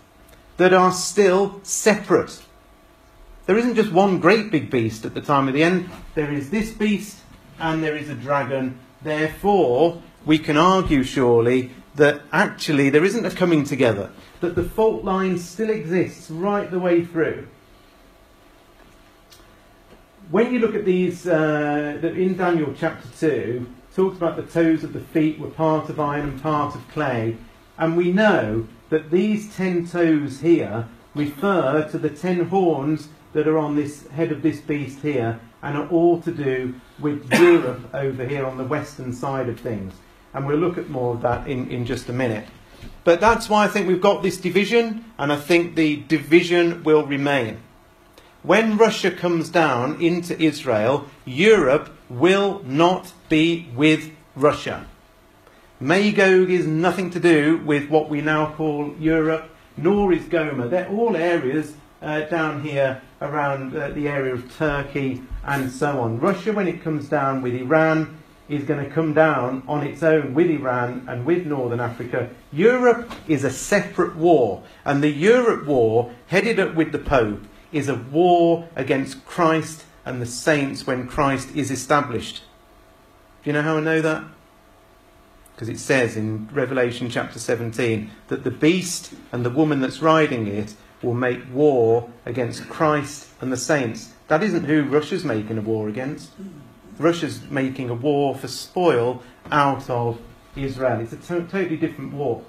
that are still separate. There isn't just one great big beast at the time of the end. There is this beast and there is a dragon. Therefore, we can argue surely that actually there isn't a coming together, that the fault line still exists right the way through. When you look at these, in Daniel chapter 2, it talks about the toes of the feet were part of iron and part of clay, and we know that these 10 toes here refer to the 10 horns that are on this head of this beast here, and are all to do with Europe over here on the western side of things. And we'll look at more of that in just a minute. But that's why I think we've got this division, and I think the division will remain. When Russia comes down into Israel, Europe will not be with Russia. Magog is nothing to do with what we now call Europe, nor is Gomer. They're all areas down here around the area of Turkey and so on. Russia, when it comes down with Iran, is going to come down on its own with Iran and with Northern Africa. Europe is a separate war, and the Europe war, headed up with the Pope, is a war against Christ and the saints when Christ is established. Do you know how I know that? Because it says in Revelation chapter 17 that the beast and the woman that's riding it will make war against Christ and the saints. That isn't who Russia's making a war against. Russia's making a war for spoil out of Israel. It's a totally different war.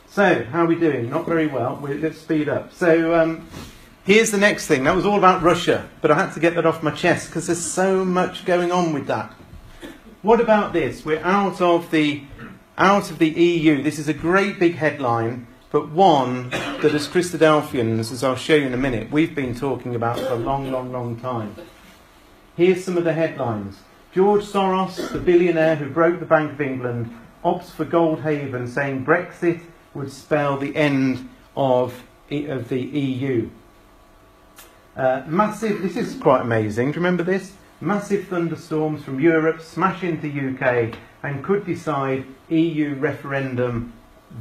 So, how are we doing? Not very well. Let's speed up. So, here's the next thing. That was all about Russia, but I had to get that off my chest because there's so much going on with that. What about this? We're out of the EU. This is a great big headline, but one that as Christadelphians, as I'll show you in a minute, we've been talking about for a long, long, long time. Here's some of the headlines. George Soros, the billionaire who broke the Bank of England, opts for Goldhaven, saying Brexit would spell the end of the EU. This is quite amazing. Do you remember this? Massive thunderstorms from Europe smash into UK and could decide EU referendum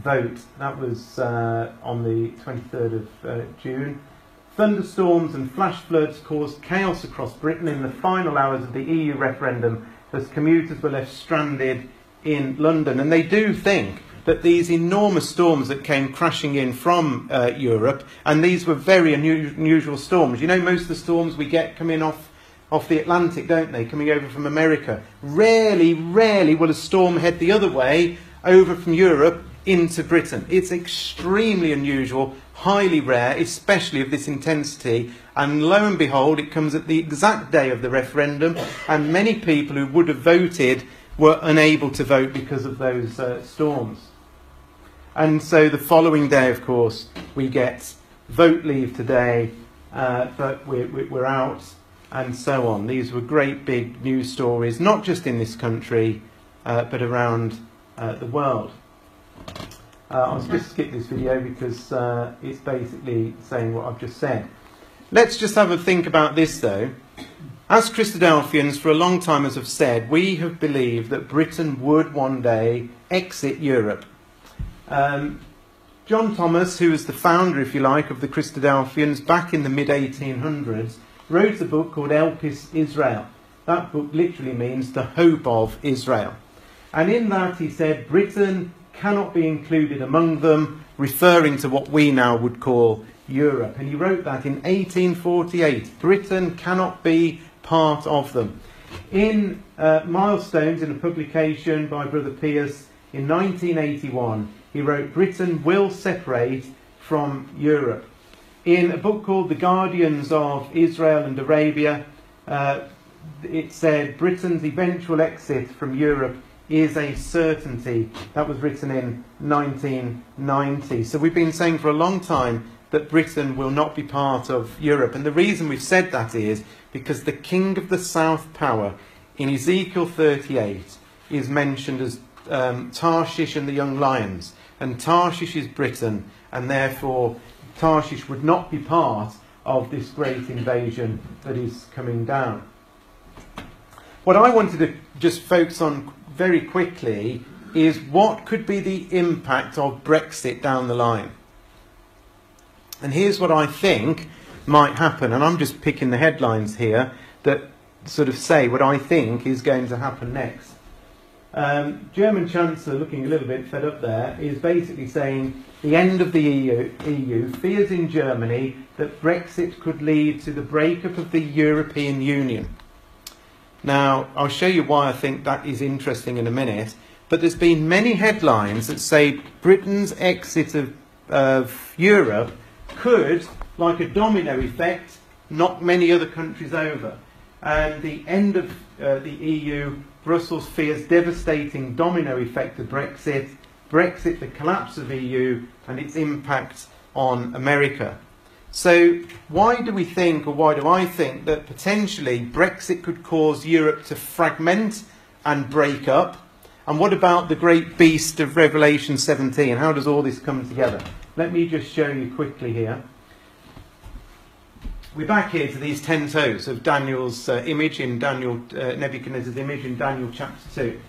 vote. That was on the 23rd of June. Thunderstorms and flash floods caused chaos across Britain in the final hours of the EU referendum as commuters were left stranded in London. And they do think that these enormous storms that came crashing in from Europe, and these were very unusual storms. You know, most of the storms we get come in off the Atlantic, don't they, coming over from America. Rarely will a storm head the other way over from Europe into Britain. It's extremely unusual, highly rare, especially of this intensity, and lo and behold it comes at the exact day of the referendum, and many people who would have voted were unable to vote because of those storms. And so the following day, of course, we get vote leave today, but we're out, and so on. These were great big news stories, not just in this country, but around the world. I'll just skip this video because it's basically saying what I've just said. Let's just have a think about this, though. As Christadelphians, for a long time, as I've said, we have believed that Britain would one day exit Europe. John Thomas, who was the founder, if you like, of the Christadelphians back in the mid-1800s, wrote a book called Elpis Israel. That book literally means the hope of Israel. And in that he said Britain cannot be included among them, referring to what we now would call Europe. And he wrote that in 1848. Britain cannot be part of them. In Milestones, in a publication by Brother Pierce in 1981, he wrote, Britain will separate from Europe. In a book called The Guardians of Israel and Arabia, it said Britain's eventual exit from Europe is a certainty. That was written in 1990. So we've been saying for a long time that Britain will not be part of Europe. And the reason we've said that is because the king of the south power in Ezekiel 38 is mentioned as Tarshish and the young lions. And Tarshish is Britain, and therefore Tarshish would not be part of this great invasion that is coming down. What I wanted to just focus on very quickly is what could be the impact of Brexit down the line. And here's what I think might happen, and I'm just picking the headlines here, that sort of say what I think is going to happen next. German Chancellor, looking a little bit fed up there, is basically saying the end of the EU fears in Germany that Brexit could lead to the breakup of the European Union. Now, I'll show you why I think that is interesting in a minute, but there's been many headlines that say Britain's exit of Europe could, like a domino effect, knock many other countries over. And the end of the EU, Brussels fears devastating domino effect of Brexit, the collapse of EU, and its impact on America. So why do we think, or why do I think, that potentially Brexit could cause Europe to fragment and break up? And what about the great beast of Revelation 17? How does all this come together? Let me just show you quickly here. We're back here to these 10 toes of Daniel's image in Nebuchadnezzar's image in Daniel chapter 2.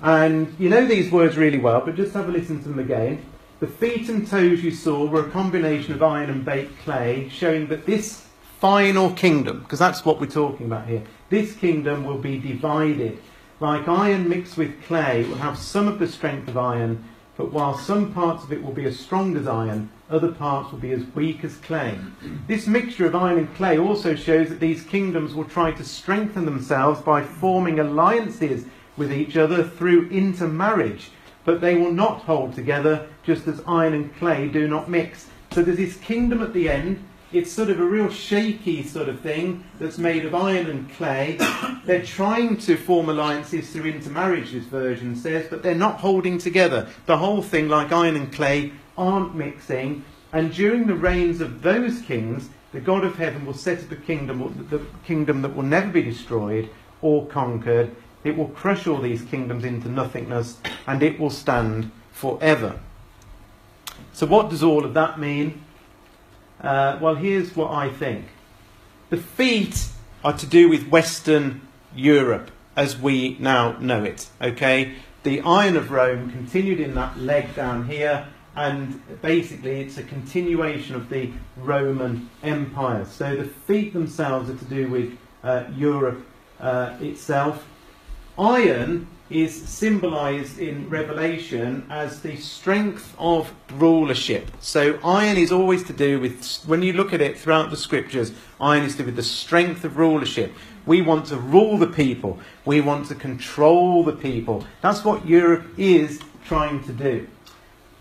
And you know these words really well, but just have a listen to them again. The feet and toes you saw were a combination of iron and baked clay, showing that this final kingdom, because that's what we're talking about here, this kingdom will be divided. Like iron mixed with clay, it will have some of the strength of iron, but while some parts of it will be as strong as iron, other parts will be as weak as clay. This mixture of iron and clay also shows that these kingdoms will try to strengthen themselves by forming alliances with each other through intermarriage, but they will not hold together, just as iron and clay do not mix. So there's this kingdom at the end. It's sort of a real shaky sort of thing that's made of iron and clay. They're trying to form alliances through intermarriage, this version says, but they're not holding together. The whole thing, like iron and clay, aren't mixing. And during the reigns of those kings, the God of heaven will set up a kingdom, the kingdom that will never be destroyed or conquered. It will crush all these kingdoms into nothingness, and it will stand forever. So what does all of that mean? Well, here's what I think. The feet are to do with Western Europe as we now know it. Okay, the Iron of Rome continued in that leg down here, and basically it's a continuation of the Roman Empire. So the feet themselves are to do with Europe itself. Iron is symbolised in Revelation as the strength of rulership. So iron is always to do with, when you look at it throughout the scriptures, iron is to do with the strength of rulership. We want to rule the people. We want to control the people. That's what Europe is trying to do.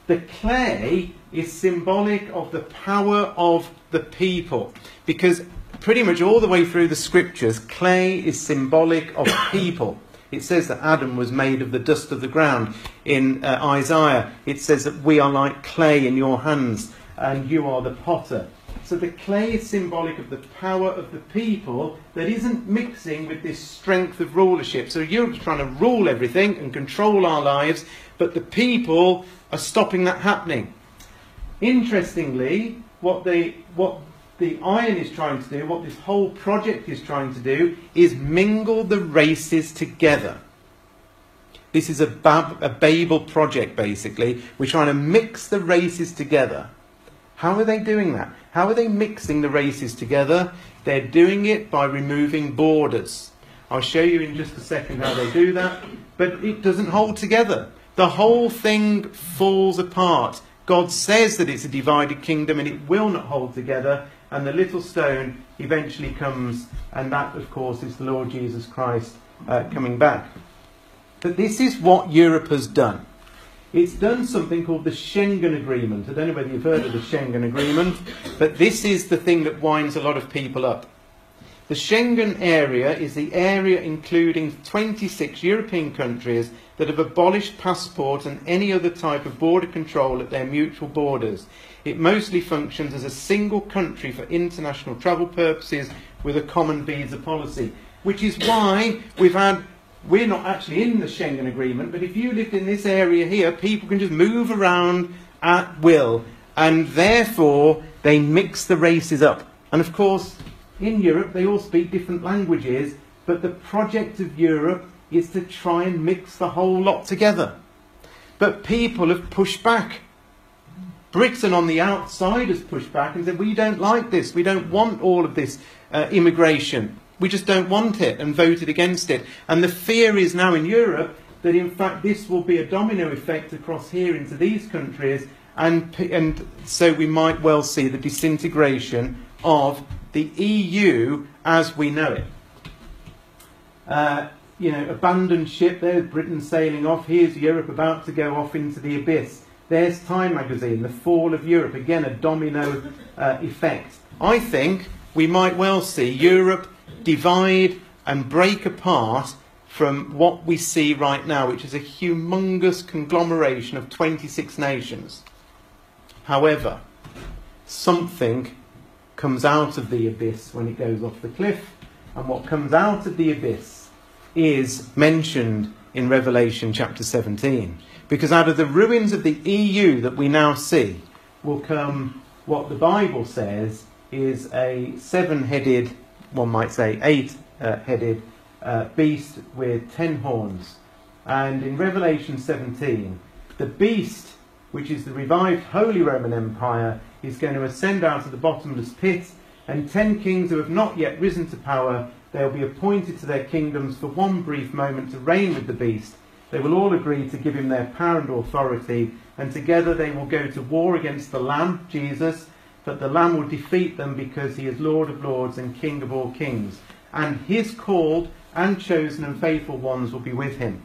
The clay is symbolic of the power of the people, because pretty much all the way through the scriptures, clay is symbolic of people. It says that Adam was made of the dust of the ground. In Isaiah, it says that we are like clay in your hands, and you are the potter. So the clay is symbolic of the power of the people that isn't mixing with this strength of rulership. So Europe's trying to rule everything and control our lives, but the people are stopping that happening. Interestingly, what the iron is trying to do, what this whole project is trying to do, is mingle the races together. This is a Babel project, basically. We're trying to mix the races together. How are they doing that? How are they mixing the races together? They're doing it by removing borders. I'll show you in just a second how they do that. But it doesn't hold together. The whole thing falls apart. God says that it's a divided kingdom and it will not hold together. And the little stone eventually comes, and that, of course, is the Lord Jesus Christ coming back. But this is what Europe has done. It's done something called the Schengen Agreement. I don't know whether you've heard of the Schengen Agreement, but this is the thing that winds a lot of people up. The Schengen area is the area including 26 European countries that have abolished passport and any other type of border control at their mutual borders. It mostly functions as a single country for international travel purposes with a common visa policy, which is why we're not actually in the Schengen Agreement, but if you lived in this area here, people can just move around at will, and therefore they mix the races up. And of course, in Europe, they all speak different languages, but the project of Europe is to try and mix the whole lot together. But people have pushed back. Britain on the outside has pushed back and said, we don't like this, we don't want all of this immigration. we just don't want it, and voted against it. And the fear is now in Europe that in fact this will be a domino effect across here into these countries, and so we might well see the disintegration of the EU as we know it. You know, abandoned ship, there's Britain sailing off, here's Europe about to go off into the abyss. There's Time magazine, the fall of Europe, again a domino effect. I think we might well see Europe divide and break apart from what we see right now, which is a humongous conglomeration of 26 nations. However, something comes out of the abyss when it goes off the cliff, and what comes out of the abyss is mentioned in Revelation chapter 17. Because out of the ruins of the EU that we now see will come what the Bible says is a seven-headed, one might say eight-headed beast with 10 horns. And in Revelation 17, the beast, which is the revived Holy Roman Empire, is going to ascend out of the bottomless pit, and 10 kings who have not yet risen to power, they'll be appointed to their kingdoms for one brief moment to reign with the beast. They will all agree to give him their power and authority, and together they will go to war against the Lamb, Jesus, but the Lamb will defeat them because he is Lord of lords and King of all kings. And his called and chosen and faithful ones will be with him.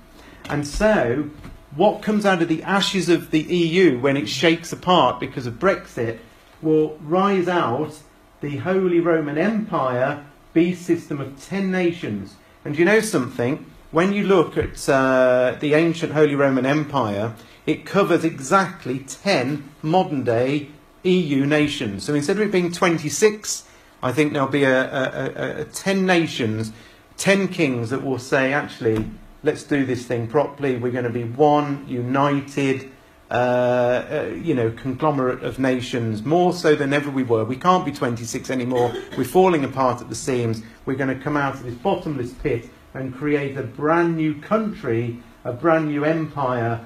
And so, what comes out of the ashes of the EU when it shakes apart because of Brexit will rise out the Holy Roman Empire beast system of 10 nations. And you know something? When you look at the ancient Holy Roman Empire, it covers exactly 10 modern-day EU nations. So instead of it being 26, I think there'll be a 10 nations, 10 kings that will say, actually, let's do this thing properly. We're going to be one, united, conglomerate of nations, more so than ever we were. We can't be 26 anymore. We're falling apart at the seams. We're going to come out of this bottomless pit and create a brand new country, a brand new empire,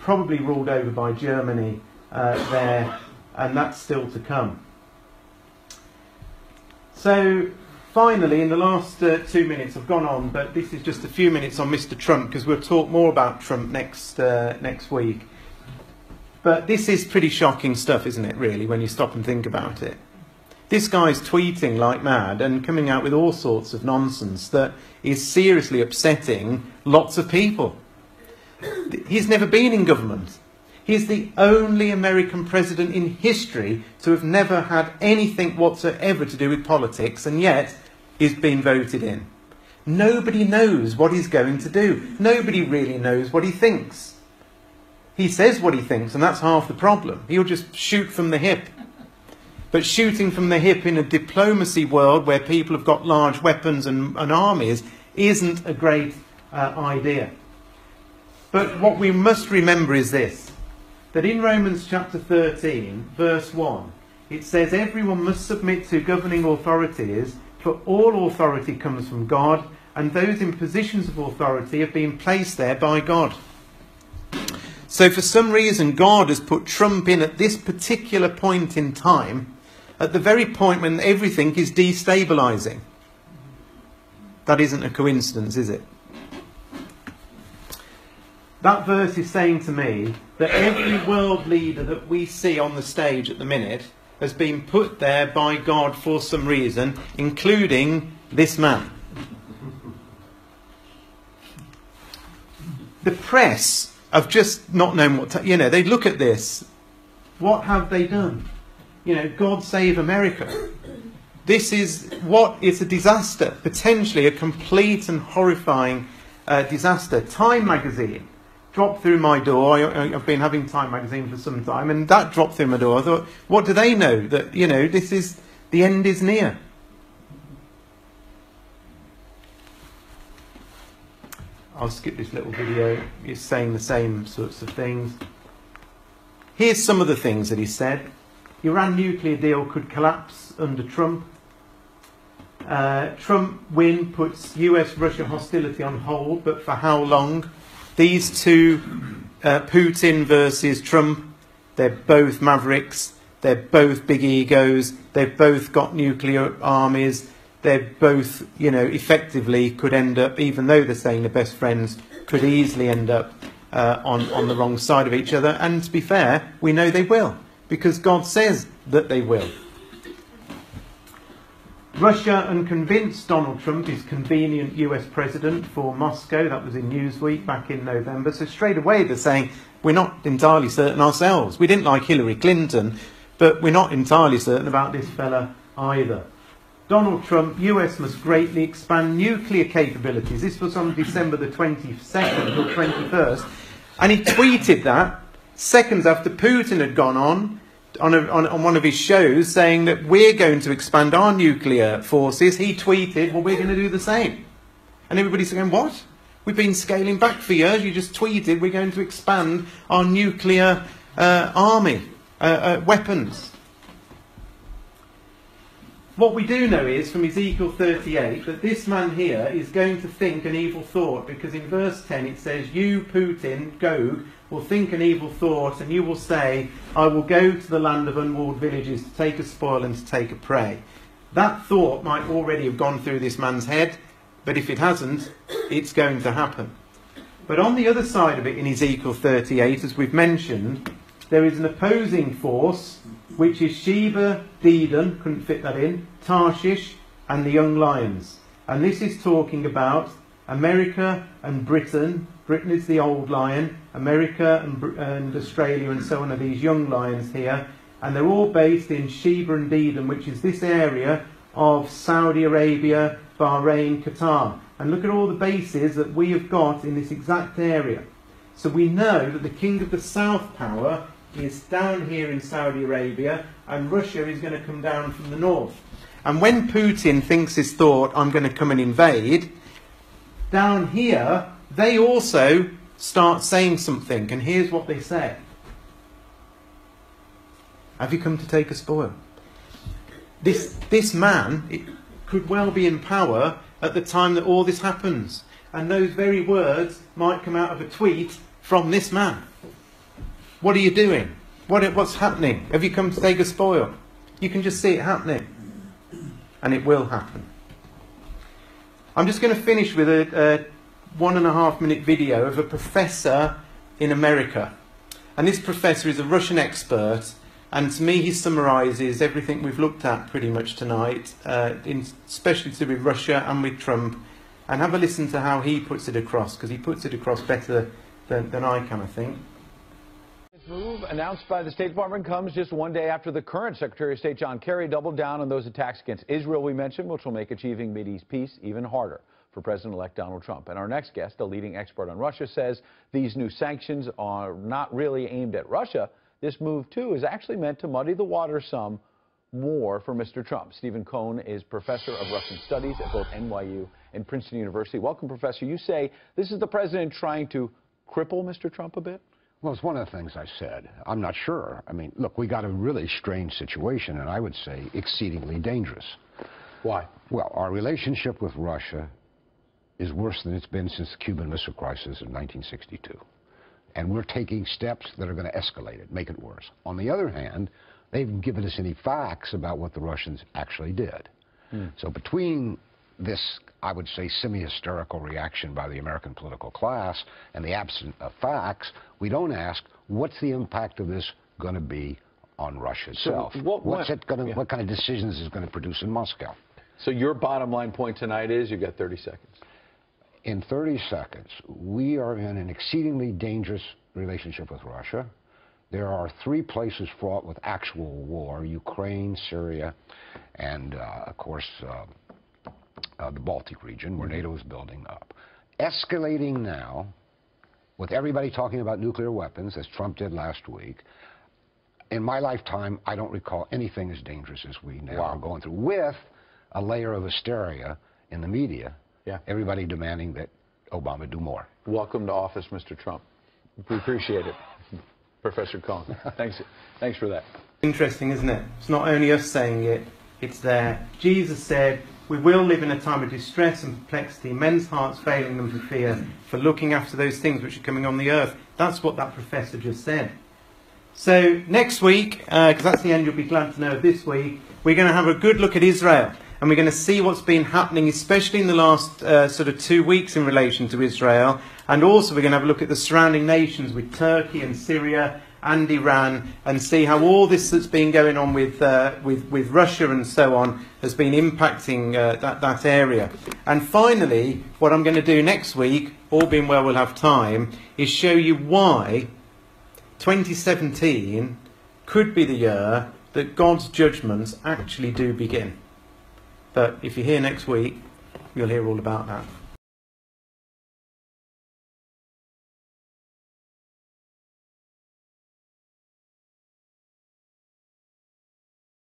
probably ruled over by Germany there, and that's still to come. So, finally, in the last 2 minutes, I've gone on, but this is just a few minutes on Mr. Trump, because we'll talk more about Trump next week. But this is pretty shocking stuff, isn't it, really, when you stop and think about it? This guy's tweeting like mad and coming out with all sorts of nonsense that is seriously upsetting lots of people. He's never been in government. He's the only American president in history to have never had anything whatsoever to do with politics, and yet he's been voted in. Nobody knows what he's going to do. Nobody really knows what he thinks. He says what he thinks, and that's half the problem. He'll just shoot from the hip. But shooting from the hip in a diplomacy world where people have got large weapons and armies isn't a great idea. But what we must remember is this, that in Romans chapter 13, verse 1, it says, everyone must submit to governing authorities, for all authority comes from God, and those in positions of authority have been placed there by God. So for some reason, God has put Trump in at this particular point in time, at the very point when everything is destabilising. That isn't a coincidence, is it? That verse is saying to me that every world leader that we see on the stage at the minute has been put there by God for some reason, including this man. The press have just not known what to... they look at this. What have they done? God save America. This is it's a disaster. Potentially a complete and horrifying disaster. Time magazine dropped through my door. I've been having Time magazine for some time, and that dropped through my door. I thought, what do they know? That, this is... the end is near. I'll skip this little video. He's saying the same sorts of things. Here's some of the things that he said. Iran nuclear deal could collapse under Trump. Trump win puts US-Russia hostility on hold, but for how long? These two, Putin versus Trump, they're both mavericks. They're both big egos. They've both got nuclear armies. they're both, you know, effectively could end up, even though they're saying they're best friends, could easily end up on the wrong side of each other. And to be fair, we know they will, because God says that they will. Russia unconvinced Donald Trump is convenient US president for Moscow. That was in Newsweek back in November. So straight away they're saying we're not entirely certain ourselves. We didn't like Hillary Clinton, but we're not entirely certain about this fella either. Donald Trump, US must greatly expand nuclear capabilities. This was on December the 22nd or 21st. And he tweeted that seconds after Putin had gone on one of his shows saying that we're going to expand our nuclear forces. He tweeted, well, we're going to do the same. And everybody's saying, what? We've been scaling back for years. You just tweeted we're going to expand our nuclear army, weapons. What we do know is, from Ezekiel 38, that this man here is going to think an evil thought, because in verse 10 it says, you, Putin, Gog, will think an evil thought, and you will say, I will go to the land of unwalled villages to take a spoil and to take a prey. That thought might already have gone through this man's head, but if it hasn't, it's going to happen. But on the other side of it, in Ezekiel 38, as we've mentioned, there is an opposing force, which is Sheba, Dedan, couldn't fit that in, Tarshish, and the young lions. And this is talking about America and Britain. Britain is the old lion, America and Australia and so on are these young lions here. And they're all based in Sheba and Dedan, which is this area of Saudi Arabia, Bahrain, Qatar. And look at all the bases that we have got in this exact area. So we know that the king of the south power is down here in Saudi Arabia, and Russia is going to come down from the north. And when Putin thinks his thought, I'm going to come and invade, down here they also start saying something, and here's what they say. Have you come to take a spoil? This man could well be in power at the time that all this happens, and those very words might come out of a tweet from this man. What are you doing? What's happening? Have you come to take a spoil? You can just see it happening. And it will happen. I'm just going to finish with a 1.5 minute video of a professor in America. And this professor is a Russian expert. And to me, he summarises everything we've looked at pretty much tonight, especially to do with Russia and with Trump. And have a listen to how he puts it across, because he puts it across better than I can, I think. This move announced by the State Department comes just one day after the current Secretary of State John Kerry doubled down on those attacks against Israel we mentioned, which will make achieving Mideast peace even harder for President-elect Donald Trump. And our next guest, a leading expert on Russia, says these new sanctions are not really aimed at Russia. This move, too, is actually meant to muddy the water some more for Mr. Trump. Stephen Cohn is professor of Russian studies at both NYU and Princeton University. Welcome, Professor. You say this is the president trying to cripple Mr. Trump a bit? Well, it's one of the things I said. I'm not sure. I mean, look, we got a really strange situation, and I would say exceedingly dangerous. Why? Well, our relationship with Russia is worse than it's been since the Cuban Missile Crisis in 1962. And we're taking steps that are going to escalate it, make it worse. On the other hand, they haven't given us any facts about what the Russians actually did. So between this, I would say, semi-hysterical reaction by the American political class and the absence of facts, we don't ask, what's the impact of this going to be on Russia itself? So what kind of decisions is it going to produce in Moscow? So your bottom line point tonight is, you've got 30 seconds. In 30 seconds, we are in an exceedingly dangerous relationship with Russia. There are 3 places fraught with actual war: Ukraine, Syria, and, of course, the Baltic region, where NATO is building up. Escalating now, with everybody talking about nuclear weapons, as Trump did last week. In my lifetime, I don't recall anything as dangerous as we now are going through, with a layer of hysteria in the media. Yeah. Everybody demanding that Obama do more. Welcome to office, Mr. Trump. We appreciate it. Professor Cohn, thanks for that. Interesting, isn't it? It's not only us saying it, it's there. Jesus said, we will live in a time of distress and perplexity, men's hearts failing them for fear, for looking after those things which are coming on the earth. That's what that professor just said. So next week, because that's the end you'll be glad to know of this week, we're going to have a good look at Israel. and we're going to see what's been happening, especially in the last sort of 2 weeks in relation to Israel. And also we're going to have a look at the surrounding nations with Turkey and Syria and Iran, and see how all this that's been going on with Russia and so on has been impacting that area. And finally, what I'm going to do next week, all being well, we'll have time, is show you why 2017 could be the year that God's judgments actually do begin. But if you're here next week, you'll hear all about that.